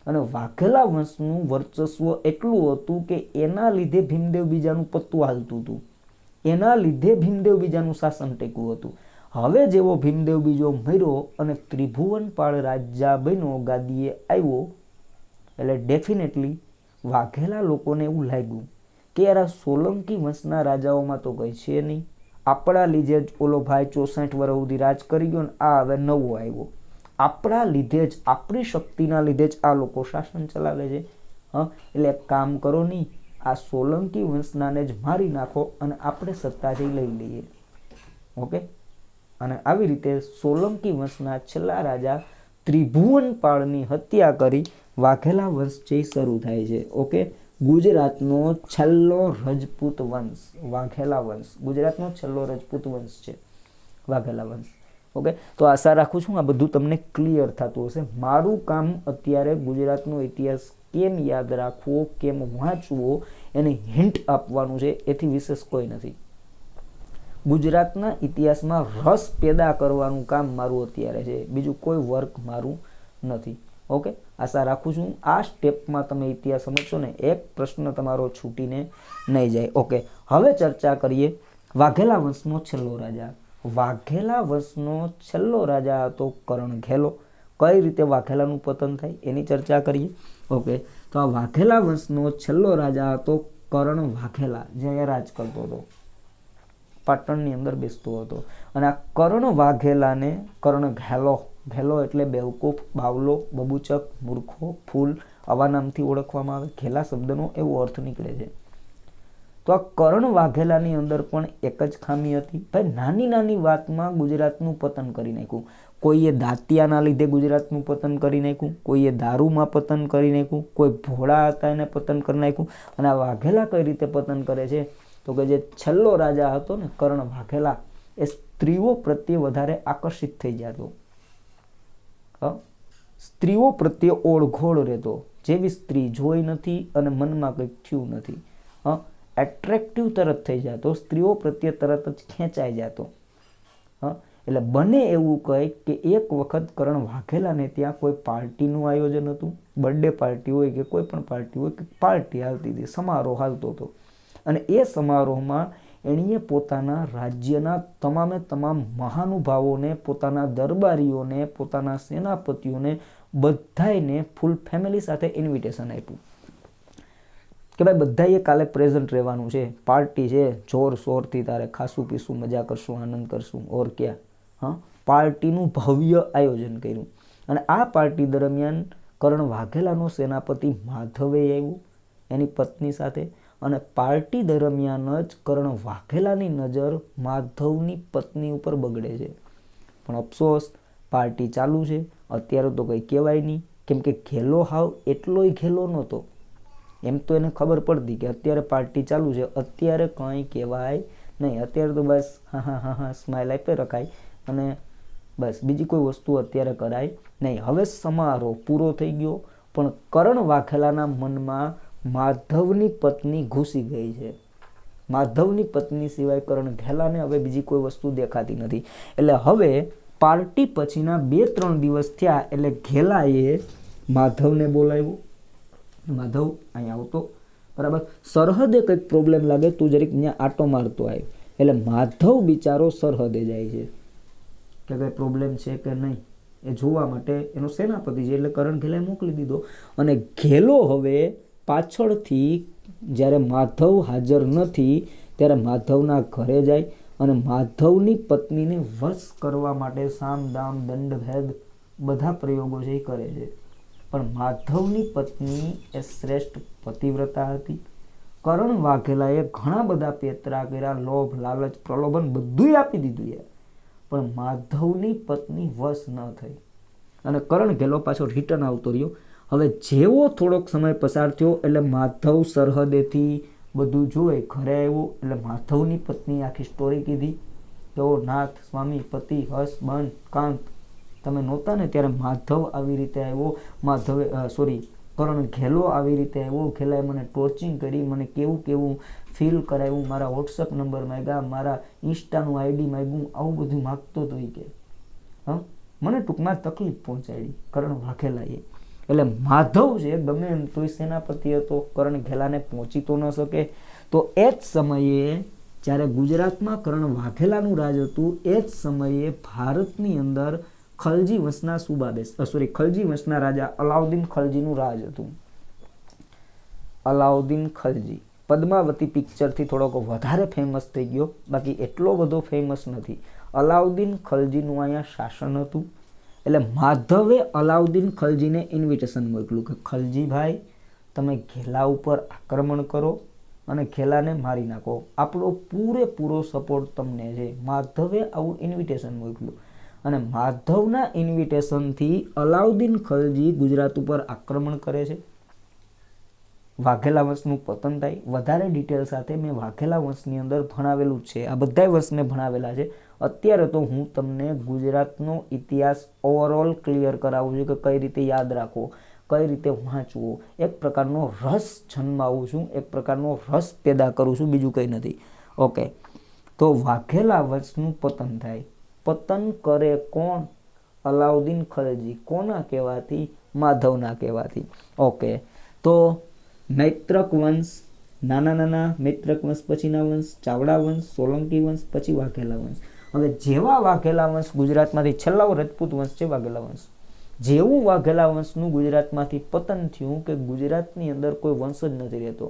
અને વાઘેલા વંશનું વર્ચસ્વ એટલું હતું કે એના લીધે ભીમદેવ બીજાનું પત્તું હાલતું હતું, એના લીધે ભીમદેવ બીજાનું શાસન ટેકવું હતું. હવે જેવો ભીમદેવ બીજો મર્યો અને ત્રિભુવનપાળ રાજા બન્યો, ગાદીએ આવ્યો, એટલે ડેફિનેટલી વાઘેલા લોકોને એવું લાગ્યું કે યાર આ સોલંકી વંશના રાજાઓમાં તો કંઈ છે નહીં, આપણા લીધે જ ઓલો ભાઈ 64 વર્ષ સુધી રાજ કરી ગયો ને આ હવે નવો આવ્યો, આપણા લીધે જ, આપણી શક્તિના લીધે જ આ લોકો શાસન ચલાવે છે. એટલે એક કામ કરો નહીં, આ સોલંકી વંશનાને જ મારી નાખો અને આપણે સત્તાથી લઈ લઈએ. ઓકે, અને આવી રીતે સોલંકી વંશના છેલ્લા રાજા ત્રિભુવનપાળની હત્યા કરી વાઘેલા વંશ જે શરૂ થાય છે. ઓકે, ગુજરાતનો છેલ્લો રજપૂત વંશ વાઘેલા વંશ, ગુજરાતનો છેલ્લો રજપૂત વંશ છે વાઘેલા વંશ. ઓકે, તો આશા રાખું છું આ બધું તમને ક્લિયર થતું હશે. મારું કામ અત્યારે ગુજરાતનો ઇતિહાસ કેમ યાદ રાખવો, કેમ વાંચવો, એને હિન્ટ આપવાનું છે, એથી વિશેષ કોઈ નથી. ગુજરાતના ઇતિહાસમાં રસ પેદા કરવાનું કામ મારું અત્યારે છે, બીજું કોઈ વર્ક મારું નથી. ઓકે, આશા રાખું છું આ સ્ટેપમાં તમે ઇતિહાસ સમજશો ને, એક પ્રશ્ન તમારો છૂટીને નહીં જાય. ઓકે, હવે ચર્ચા કરીએ વાઘેલા વંશનો છેલ્લો રાજા. વાઘેલા વંશનો છેલ્લો રાજા હતો કરણઘેલો. કઈ રીતે વાઘેલાનું પતન થાય એની ચર્ચા કરીએ. ઓકે, તો આ વાઘેલા વંશનો છેલ્લો રાજા હતો કરણ વાઘેલા, જે અહીંયા રાજ કરતો હતો, પાટણની અંદર બેસતો હતો. અને આ કર્ણ વાઘેલાને કર્ણઘેલો, ઘેલો એટલે બેવકૂફ, બાવલો, બબૂચક, મૂર્ખો, ફૂલ, આવા નામથી ઓળખવામાં આવે. ઘેલા શબ્દનો એવો અર્થ નીકળે છે. તો આ કર્ણ વાઘેલાની અંદર પણ એક જ ખામી હતી, ભાઈ નાની નાની વાતમાં ગુજરાતનું પતન કરી નાખ્યું. કોઈએ દાંતિયાના લીધે ગુજરાતનું પતન કરી નાખ્યું, કોઈએ દારૂમાં પતન કરી નાખ્યું, કોઈ ભોળા હતા એને પતન કરી નાખ્યું. અને આ વાઘેલા કઈ રીતે પતન કરે છે? તો કે જે છેલ્લો રાજા હતો ને કર્ણ વાઘેલા, એ સ્ત્રીઓ પ્રત્યે વધારે આકર્ષિત થઈ જતો, સ્ત્રીઓ પ્રત્યે ઓળઘોળ રહેતો. જેવી સ્ત્રી જોઈ નથી અને મનમાં કંઈક થયું નથી, એટ્રેક્ટિવ તરત થઈ જતો, સ્ત્રીઓ પ્રત્યે તરત જ ખેંચાઈ જતો. એટલે બને એવું કહે કે એક વખત કર્ણ વાઘેલાને ત્યાં કોઈ પાર્ટીનું આયોજન હતું, બર્થડે પાર્ટી હોય કે કોઈ પણ પાર્ટી હોય, કે પાર્ટી હાલતી હતી, સમારોહ હાલતો હતો. અને એ સમારોહમાં એણીએ પોતાના રાજ્યના તમામે તમામ મહાનુભાવોને, પોતાના દરબારીઓને, પોતાના સેનાપતિઓને બધાને ફૂલ ફેમિલી સાથે ઇન્વિટેશન આપ્યું કે ભાઈ બધાએ કાલે પ્રેઝન્ટ રહેવાનું છે, પાર્ટી છે, જોર શોરથી તારે ખાશું પીશું, મજા કરશું, આનંદ કરશું. ઓર ક્યાં પાર્ટીનું ભવ્ય આયોજન કર્યું. અને આ પાર્ટી દરમિયાન કર્ણ વાઘેલાનો સેનાપતિ માધવે આવ્યો એની પત્ની સાથે. અને પાર્ટી દરમિયાન જ કર્ણ વાઘેલાની નજર માધવની પત્ની ઉપર બગડે છે. પણ અફસોસ, પાર્ટી ચાલુ છે, અત્યારે તો કંઈ કહેવાય નહીં, કેમ કે ઘેલો હાવ એટલોય ઘેલો નહોતો. એમ તો એને ખબર પડતી કે અત્યારે પાર્ટી ચાલુ છે, અત્યારે કંઈ કહેવાય નહીં, અત્યારે તો બસ હા હા હા હા સ્માઇલ આપી રખાય અને બસ બીજી કોઈ વસ્તુ અત્યારે કરાય નહીં. હવે સમારોહ પૂરો થઈ ગયો, પણ કર્ણ વાઘેલાના મનમાં માધવની પત્ની ઘૂસી ગઈ છે. માધવની પત્ની સિવાય કર્ણ ઘેલાને હવે બીજી કોઈ વસ્તુ દેખાતી નથી. એટલે હવે પાર્ટી પછીના 2-3 દિવસ થયા એટલે ઘેલાએ માધવને બોલાવ્યો. માધવ અહીંયા આવતો, બરાબર, સરહદે કંઈક પ્રોબ્લેમ લાગે તું જરીક ત્યાં આટો મારતો આવે. એટલે માધવ બિચારો સરહદે જાય છે કે કંઈ પ્રોબ્લેમ છે કે નહીં. એ જોવા માટે એનો સેનાપતિ છે એટલે કરણ ઘેલાએ મોકલી દીધો. અને ઘેલો હવે પાછળથી જ્યારે માધવ હાજર નથી ત્યારે માધવના ઘરે જાય અને માધવની પત્નીને વશ કરવા માટે સામ દામ દંડ ભેદ બધા પ્રયોગો છે એ કરે છે. પણ માધવની પત્ની એ શ્રેષ્ઠ પતિવ્રતા હતી. કરણ વાઘેલાએ ઘણા બધા પેતરા કર્યા, લોભ લાલચ પ્રલોભન બધું આપી દીધું યાર, પણ માધવની પત્ની વશ ન થઈ અને કરણ ઘેલો પાછો રિટર્ન આવતો રહ્યો. હવે જેવો થોડોક સમય પસાર થયો એટલે માધવ સરહદેથી બધું જોઈ ઘરે આવ્યો એટલે માધવની પત્ની આખી સ્ટોરી કીધી કે ઓ નાથ સ્વામી પતિ હસબન્ડ કાંત તમે નહોતા ને ત્યારે માધવ આવી રીતે આવ્યો, કરણ ઘેલો આવી રીતે આવ્યો, ઘેલાએ મને ટોર્ચિંગ કરી, મને કેવું કેવું ફીલ કરાવ્યું, મારા વોટ્સઅપ નંબર માંગ્યા, મારા ઇન્સ્ટાનું આઈડી માંગ્યું, આવું બધું માગતો હતો કે મને ટૂંકમાં તકલીફ પહોંચાડી કરણ વાઘેલાએ. એટલે માધવ છે ગમે એમ તોય સેનાપતિ હતો, કરણ ઘેલાને પહોંચી તો ન શકે. તો એ જ સમયે જ્યારે ગુજરાતમાં કરણ વાઘેલાનું રાજ હતું એ જ સમયે ભારતની અંદર ખલજી વંશના ખલજી વંશના રાજા અલાઉદ્દીન ખલજીનું રાજ હતું. અલાઉદ્દીન ખલજી પદ્માવતી પિક્ચરથી થોડોક વધારે ફેમસ થઈ ગયો, બાકી એટલો બધો ફેમસ નથી. અલાઉદ્દીન ખલજીનું અહીંયા શાસન હતું. એટલે માધવે અલાઉદ્દીન ખલજીને ઇન્વિટેશન મોકલ્યું કે ખલજીભાઈ તમે ઘેલા ઉપર આક્રમણ કરો અને ઘેલાને મારી નાખો, આપણો પૂરેપૂરો સપોર્ટ તમને છે. માધવે આવું ઇન્વિટેશન મોકલ્યું અને માધવના ઇન્વિટેશનથી અલાઉદ્દીન ખલજી ગુજરાત ઉપર આક્રમણ કરે છે. વાઘેલા વંશનું પતન થાય. વધારે ડિટેલ સાથે મેં વાઘેલા વંશની અંદર ભણાવેલું છે, આ બધા વંશ મેં ભણાવેલા છે. અત્યારે તો હું તમને ગુજરાતનો ઇતિહાસ ઓવરઓલ ક્લિયર કરાવું છું કે કઈ રીતે યાદ રાખવો, કઈ રીતે વાંચવું, એક પ્રકારનો રસ જન્માવું છું, એક પ્રકારનો રસ પેદા કરું છું, બીજું કંઈ નથી. ઓકે, તો વાઘેલા વંશનું પતન થાય. પતન કરે કોણ? અલાઉદ્દીન ખલજી. કોના કહેવાથી? માધવના કહેવાથી. ઓકે, તો મૈત્રક વંશ, નાના મૈત્રક વંશ પછીના વંશ, ચાવડા વંશ, સોલંકી વંશ, પછી વાઘેલા વંશ. હવે જેવા વાઘેલા વંશ ગુજરાતમાંથી છેલ્લા રજપૂત વંશ છે વાઘેલા વંશ, જેવું વાઘેલા વંશનું ગુજરાતમાંથી પતન થયું કે ગુજરાતની અંદર કોઈ વંશ જ નથી રહેતો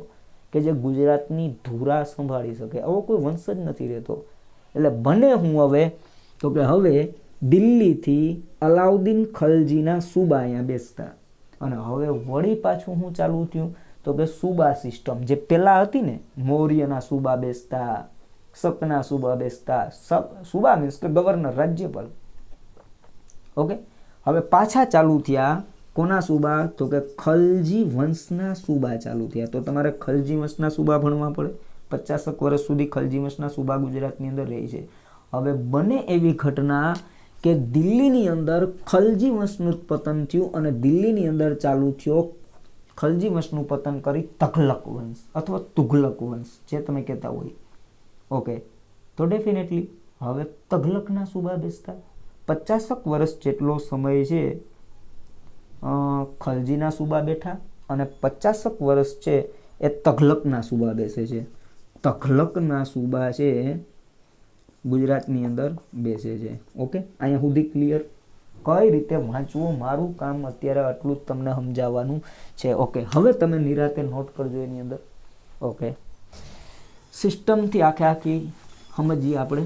કે જે ગુજરાતની ધુરા સંભાળી શકે, આવો કોઈ વંશ જ નથી રહેતો. એટલે બને હું હવે તો કે હવે દિલ્હીથી અલાઉદ્દીન ખલજીના સુબા અહીંયા બેસતા અને હવે વળી પાછું હું ચાલુ થયું તો કે સુબા સિસ્ટમ જે પેલા હતી ને, મૌર્યના સુબા બેસતા, શકના સુબા બેસતા. સુબા મીન્સ કે ગવર્નર, રાજ્યપાલ. ઓકે, હવે પાછા ચાલુ થયા કોના સુબા? તો કે ખલજી વંશના સુબા ચાલુ થયા. તો તમારે ખલજી વંશના સુબા ભણવા પડે. 50 વર્ષ સુધી ખલજી વંશના સુબા ગુજરાતની અંદર રહી છે. હવે બને એવી ઘટના કે દિલ્હીની અંદર ખલજી વંશનું પતન થયું અને દિલ્હીની અંદર ચાલુ થયો ખલજી વંશનું પતન કરી તઘલક વંશ અથવા તુઘલક વંશ જે તમે કહેતા હોય. ઓકે, તો ડેફિનેટલી હવે તઘલકના સુબા બેસતા. 50 વર્ષ જેટલો સમય છે ખલજીના સુબા બેઠા અને 50 વર્ષ છે એ તઘલકના સુબા બેસે છે. તઘલકના સુબા છે ગુજરાતની અંદર બેસે છે. ઓકે, અહીંયા સુધી ક્લિયર? કઈ રીતે વાંચવું મારું કામ અત્યારે આટલું જ તમને સમજાવવાનું છે. ઓકે, હવે તમે નિરાતે નોટ કરજો એની અંદર. ઓકે, સિસ્ટમથી આખી સમજીએ આપણે.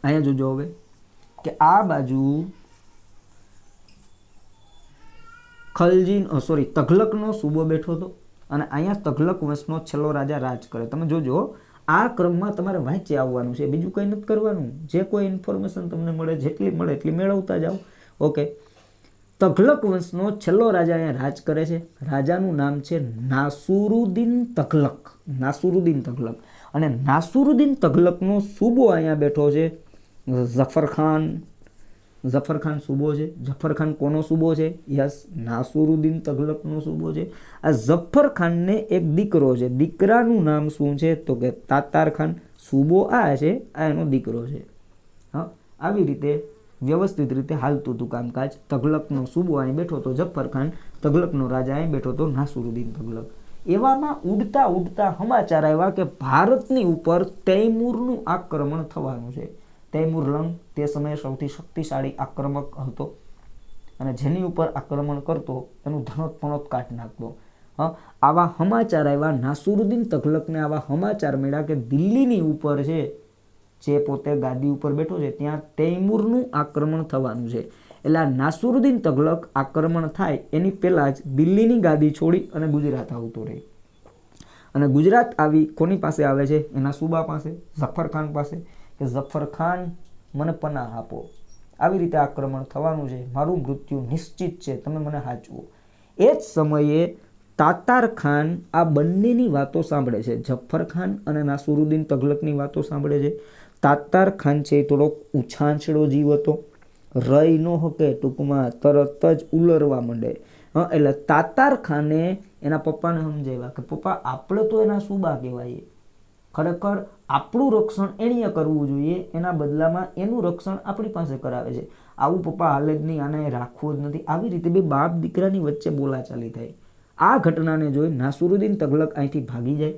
અહીંયા જોજો હવે કે આ બાજુ તઘલકનો સૂબો બેઠો હતો અને અહીંયા તઘલક વંશનો છેલ્લો રાજા રાજ કરે. તમે જોજો આ ક્રમમાં તમારે વાંચી આવવાનું છે, બીજું કંઈ નથી કરવાનું. જે કોઈ ઇન્ફોર્મેશન તમને મળે જેટલી મળે એટલી મેળવતા જાઓ. ઓકે, તઘલક વંશનો છેલ્લો રાજા અહીંયા રાજ કરે છે. રાજાનું નામ છે નાસુરુદ્દીન તઘલક. નાસુરુદ્દીન તઘલક. અને નાસુરુદ્દીન તઘલકનો સૂબો અહીંયા બેઠો છે ઝફરખાન. ઝફરખાન સૂબો છે. ઝફરખાન કોનો સૂબો છે? યસ, નાસુરુદ્દીન તઘલકનો સૂબો છે. આ ઝફરખાનને એક દીકરો છે. દીકરાનું નામ શું છે? તો કે તાતાર ખાન. સૂબો આ છે, આ એનો દીકરો છે. હા, આવી રીતે વ્યવસ્થિત રીતે હાલતું હતું કામકાજ. તઘલકનો સૂબો અહીં બેઠો હતો ઝફરખાન, તઘલકનો રાજા અહીં બેઠો હતો નાસુરુદ્દીન તઘલક. એવામાં ઉડતા ઉડતા સમાચાર આવ્યા કે ભારતની ઉપર તૈમૂરનું આક્રમણ થવાનું છે. તૈમૂર લંગ તે સમયે સૌથી શક્તિશાળી આક્રમક હતો. અને જેની ઉપર આક્રમણ કરતો એનું ધનોત પણોત કાઢ નાખતો. હા, આવા સમાચાર આવ્યા. નાસિરુદ્દીન તગલકને આવા સમાચાર મળ્યા કે દિલ્હીની ઉપર છે, જે પોતે ગાદી ઉપર બેઠો છે, ત્યાં તૈમૂરનું આક્રમણ થવાનું છે. એટલે આ નાસિરુદ્દીન તગલક આક્રમણ થાય એની પહેલાં જ દિલ્હીની ગાદી છોડી અને ગુજરાત આવતો રહે. અને ગુજરાત આવી કોની પાસે આવે છે? એના સુબા પાસે, ઝફર ખાન પાસે, કે ઝફર ખાન મને પનાહ આપો. આવી રીતે આક્રમણ થવાનું છે, મારું મૃત્યુ નિશ્ચિત છે, તમે મને સાચવો. એ જ સમયે તાતાર ખાન આ બંનેની વાતો સાંભળે છે. ઝફર ખાન અને નાસિરુદ્દીન તગલકની વાતો સાંભળે છે. તાતાર ખાન છે એ થોડોક ઉછાંચડો જીવ હતો, રહી ન હકે, ટૂંકમાં તરત જ ઉલરવા માંડે. એટલે તાતાર ખાને એના પપ્પાને સમજાવ્યા કે પપ્પા, આપણે તો એના સુબા કહેવાય, ખરેખર આપણું રક્ષણ એણીએ કરવું જોઈએ, એના બદલામાં એનું રક્ષણ આપણી પાસે કરાવે છે. આવું પપ્પા હાલે જ નહીં, આને રાખવો જ નથી. આવી રીતે બે બાપ દીકરાની વચ્ચે બોલાચાલી થાય. આ ઘટનાને જોઈ નાસિરુદ્દીન તગલક અહીંથી ભાગી જાય,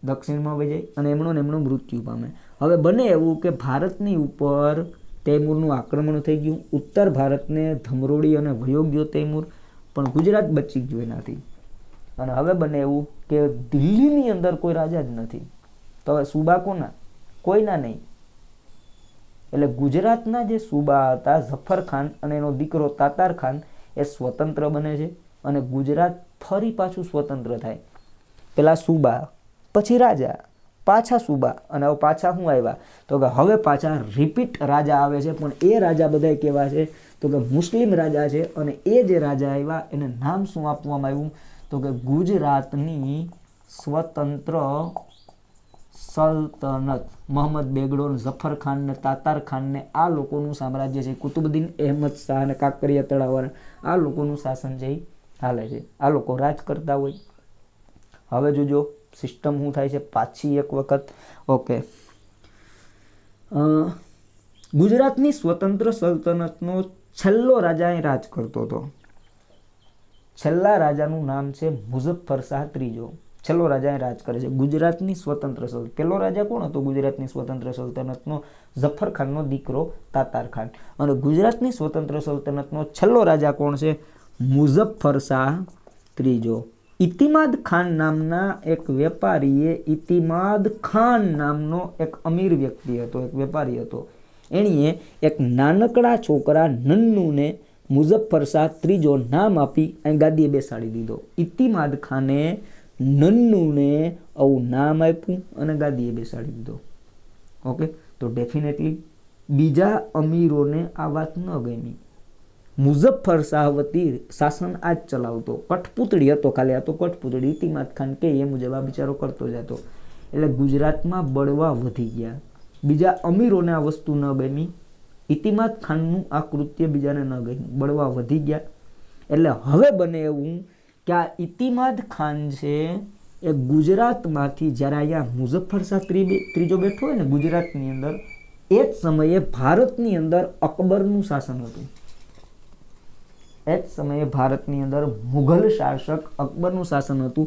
દક્ષિણમાં વહી જાય અને એમનું મૃત્યુ પામે. હવે બને એવું કે ભારતની ઉપર તૈમૂરનું આક્રમણ થઈ ગયું, ઉત્તર ભારતને ધમરોડી અને વયો ગયો તૈમૂર, પણ ગુજરાત બચી ગયું એનાથી. અને હવે બને એવું કે દિલ્હીની અંદર કોઈ રાજા જ નથી, તો હવે સુબા કોના? કોઈના નહીં. એટલે ગુજરાતના જે સુબા હતા ઝફર ખાન અને એનો દીકરો તાતાર ખાન એ સ્વતંત્ર બને છે અને ગુજરાત ફરી પાછું સ્વતંત્ર થાય. પેલા સુબા, પછી રાજા, પાછા સુબા, અને હવે પાછા શું આવ્યા? તો કે હવે પાછા રિપીટ રાજા આવે છે, પણ એ રાજા બધા કેવા છે? તો કે મુસ્લિમ રાજા છે. અને એ જે રાજા આવ્યા એને નામ શું આપવામાં આવ્યું? તો કે ગુજરાતની સ્વતંત્ર સલ્તનત. મોહમ્મદ બેગડો, ઝફર ખાન ને તાતાર ખાન ને આ લોકોનું સામ્રાજ્ય છે. કુતુબુદ્દીન અહેમદ શાહ અને કાંકરિયા તળાવવાળા આ લોકોનું શાસન છે હાલે છે. આ લોકો રાજ કરતા હોય. હવે જોજો સિસ્ટમ શું થાય છે પાછી એક વખત. ઓકે, ગુજરાતની સ્વતંત્ર સલ્તનતનો છેલ્લો રાજા અહીં રાજ કરતો હતો. છેલ્લા રાજાનું નામ છે મુઝફ્ફર શાહ ત્રીજો. છેલ્લો રાજા અહીં રાજ કરે છે ગુજરાતની સ્વતંત્ર સલ્તનત. પહેલો રાજા કોણ હતો ગુજરાતની સ્વતંત્ર સલ્તનતનો? ઝફર ખાનનો દીકરો તાતાર ખાન. અને ગુજરાતની સ્વતંત્ર સલ્તનતનો છેલ્લો રાજા કોણ છે? મુઝફ્ફર શાહ ત્રીજો. ઇતિમાદ ખાન નામના એક વેપારીએ, ઇતિમાદ ખાન નામનો એક અમીર વ્યક્તિ હતો, એક વેપારી હતો, એણીએ એક નાનકડા છોકરા નન્નુને મુઝફ્ફર શાહ ત્રીજો નામ આપી અહીં ગાદીએ બેસાડી દીધો. ઇતિમાદ ખાને નન્નુને આવું નામ આપ્યું અને ગાદીએ બેસાડી દીધો. ઓકે, તો ડેફિનેટલી બીજા અમીરોને આ વાત ન ગમી. મુઝફ્ફર શાહ વતી શાસન આ જ ચલાવતો. કઠપૂતળી હતો ખાલી, આ તો કઠપૂતળી. ઇતિમાદ ખાન કે એ મુજબ આ બિચારો કરતો જતો. એટલે ગુજરાતમાં બળવા વધી ગયા. બીજા અમીરોને આ વસ્તુ ન ગમી. ઇતિમાદ ખાનનું આ કૃત્ય બીજાને ન ગમ્યું, બળવા વધી ગયા. એટલે હવે બને એવું કે આ ઇતિમાદ ખાન છે એ ગુજરાતમાંથી જ્યારે અહીંયા મુઝફ્ફર શાહ ત્રીજો બેઠો હોય ને ગુજરાતની અંદર, એ જ સમયે ભારતની અંદર અકબરનું શાસન હતું. એ જ સમયે ભારતની અંદર મુઘલ શાસક અકબરનું શાસન હતું.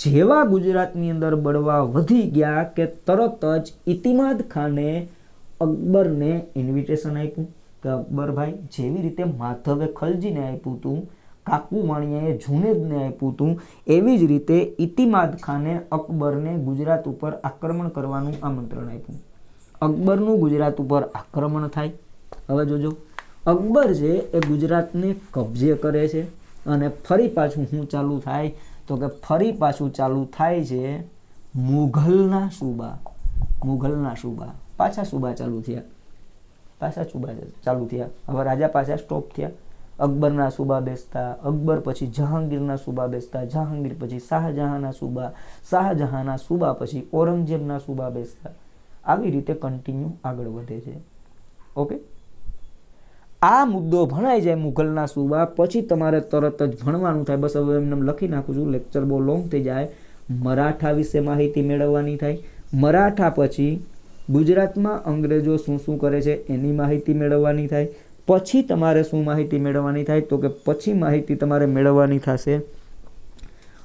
જેવા ગુજરાતની અંદર બળવા વધી ગયા કે તરત જ ઇતિમાદ ખાને અકબરને ઇન્વિટેશન આપ્યું કે અકબરભાઈ, જેવી રીતે માધવે ખલજીને આપ્યું હતું, કાકુ વાણિયાએ જુનેદને આપ્યું હતું, એવી જ રીતે ઇતિમાદ ખાને અકબરને ગુજરાત ઉપર આક્રમણ કરવાનું આમંત્રણ આપ્યું. અકબરનું ગુજરાત ઉપર આક્રમણ થાય. હવે જોજો, અકબર છે એ ગુજરાતને કબજે કરે છે અને ફરી પાછું શું ચાલુ થાય? તો કે ફરી પાછું ચાલુ થાય છે મુઘલના સુબા. મુઘલના સુબા, પાછા સુબા ચાલુ થયા. હવે રાજા પાછા સ્ટોપ થયા. અકબરના સુબા બેસતા, અકબર પછી જહાંગીરના સુબા બેસતા, જહાંગીર પછી શાહજહાંના સુબા, શાહજહાંના સુબા પછી ઔરંગઝેબના સુબા બેસતા. આવી રીતે કન્ટિન્યુ આગળ વધે છે. ઓકે, આ મુદ્દો ભણાઈ જાય મુઘલના સુબા પછી તમારે તરત જ ભણવાનું થાય. બસ હવે એમને લખી નાખું છું, લેક્ચર બહુ લોંગ થઈ જાય. મરાઠા વિશે માહિતી મેળવવાની થાય. મરાઠા પછી ગુજરાતમાં અંગ્રેજો શું શું કરે છે એની માહિતી મેળવવાની થાય. પછી તમારે શું માહિતી મેળવવાની થાય? તો કે પછી માહિતી તમારે મેળવવાની થશે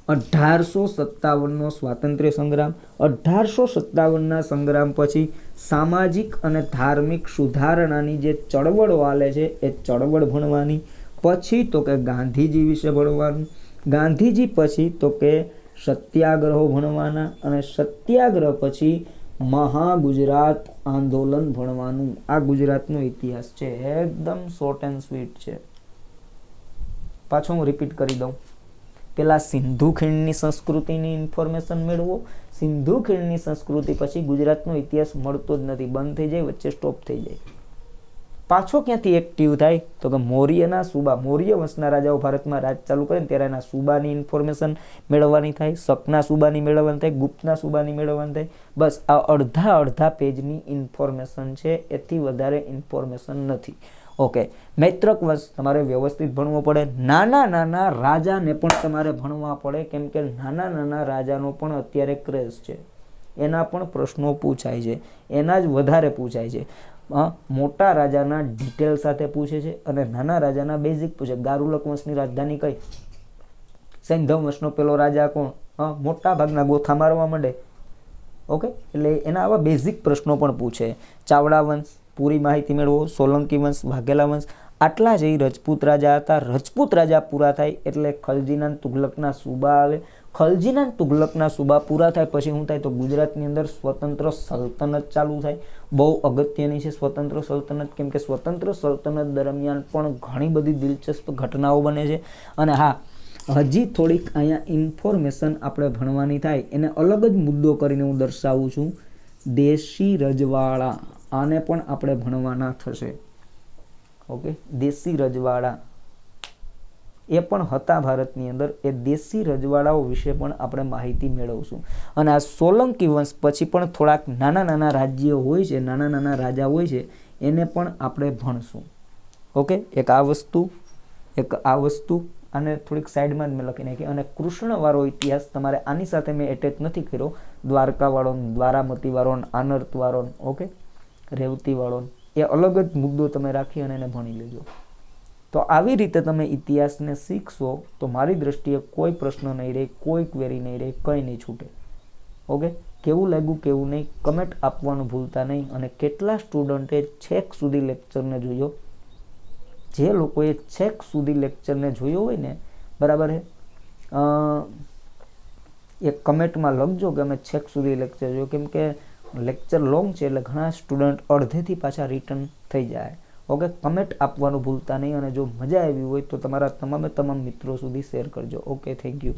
1857 સ્વાતંત્ર્ય સંગ્રામ, 1857 સંગ્રામ પછી સામાજિક અને ધાર્મિક સુધારણાની જે ચળવળો હાલે છે એ ચળવળ ભણવાની, પછી તો કે ગાંધીજી વિશે ભણવાનું, ગાંધીજી પછી તો કે સત્યાગ્રહો ભણવાના, અને સત્યાગ્રહ પછી મહાગુજરાત આંદોલન ભણવાનું. આ ગુજરાતનો ઇતિહાસ છે, એકદમ શોર્ટ એન્ડ સ્વીટ છે. પાછું હું રિપીટ કરી દઉં. પેલા સિંધુ ખીણની સંસ્કૃતિની ઇન્ફોર્મેશન મેળવો. સિંધુ ખીણની સંસ્કૃતિ પછી ગુજરાતનો ઇતિહાસ મળતો જ નથી, બંધ થઈ જાય, વચ્ચે સ્ટોપ થઈ જાય. પાછો ક્યાંથી એક્ટિવ થાય તો કે મૌર્યના સૂબા, મૌર્ય વંશના રાજાઓ ભારતમાં રાજ ચાલુ કરે ત્યારે એના સૂબાની ઇન્ફોર્મેશન મેળવવાની થાય, શકના સૂબાની મેળવવાની થાય, ગુપ્તના સૂબાની મેળવવાની થાય. બસ આ અડધા પેજની ઇન્ફોર્મેશન છે, એથી વધારે ઇન્ફોર્મેશન નથી. ઓકે, મૈત્રક વંશ તમારે વ્યવસ્થિત ભણવો પડે. નાના રાજાને પણ તમારે ભણવા પડે, કેમ કે નાના રાજાનો પણ અત્યારે ક્રેઝ છે, એના પણ પ્રશ્નો પૂછાય છે, એના જ વધારે પૂછાય છે. મોટા રાજાના ડિટેલ સાથે પૂછે છે અને નાના રાજાના બેઝિક પૂછે. ગારુલક વંશની રાજધાની કઈ? સૈંધવ વંશનો પેલો રાજા કોણ? મોટા ભાગના ગોથા મારવા માંડે. ઓકે, એટલે એના આવા બેઝિક પ્રશ્નો પણ પૂછે. ચાવડા વંશ પૂરી માહિતી મેળવો, સોલંકી વંશ, વાઘેલા વંશ, આટલા જ રજપૂત રાજા હતા. રજપૂત રાજા પૂરા થાય એટલે ખલજીના તુગલકના સૂબા આવે. ખલજીના તુગલકના સૂબા પૂરા થાય પછી શું થાય તો ગુજરાતની અંદર સ્વતંત્ર સલ્તનત ચાલુ થાય. બહુ અગત્યની છે સ્વતંત્ર સલ્તનત, કેમ કે સ્વતંત્ર સલ્તનત દરમિયાન પણ ઘણી બધી દિલચસ્પ ઘટનાઓ બને છે. અને હા, હજી થોડીક અહીંયા ઇન્ફોર્મેશન આપણે ભણવાની થાય, એને અલગ જ મુદ્દો કરીને હું દર્શાવું છું. દેશી રજવાડા, આને પણ આપણે ભણવાના થશે. ઓકે, દેશી રજવાડા એ પણ હતા ભારતની અંદર. એ દેશી રજવાડાઓ વિશે પણ આપણે માહિતી મેળવશું. અને આ સોલંકી વંશ પછી પણ થોડાક નાના રાજ્યો હોય છે, નાના રાજા હોય છે, એને પણ આપણે ભણશું. ઓકે, એક આ વસ્તુ અને થોડીક સાઈડમાં જ મેં લખી નાખી. અને કૃષ્ણવાળો ઇતિહાસ તમારે આની સાથે મેં એટેચ નથી કર્યો. દ્વારકાવાળો, દ્વારામતીવાળો, આનર્તવાળો, ઓકે, રેવતીવાળો, એ અલગ જ મુદ્દો તમે રાખી અને એને ભણી લેજો. તો આવી રીતે તમે ઇતિહાસને શીખશો તો મારી દ્રષ્ટિએ કોઈ પ્રશ્ન નહીં રહે, કોઈ ક્વેરી નહીં રહે, કંઈ નહીં છૂટે. ઓકે, કેવું લાગ્યું કેવું નહીં કમેન્ટ આપવાનું ભૂલતા નહીં. અને કેટલા સ્ટુડન્ટે છેક સુધી લેક્ચરને જોયો? જે લોકોએ છેક સુધી લેક્ચરને જોયો હોય ને, બરાબર છે, એક કમેન્ટમાં લખજો કે અમે છેક સુધી લેક્ચર જોયો, કેમ કે લેક્ચર લોંગ છે એટલે ઘણા સ્ટુડન્ટ અડધેથી પાછા રિટર્ન થઈ જાય. ઓકે, કમેન્ટ આપવાનું ભૂલતા નહીં. અને જો મજા આવી હોય તો તમારા તમામ મિત્રો સુધી શેર કરજો. Okay, thank you.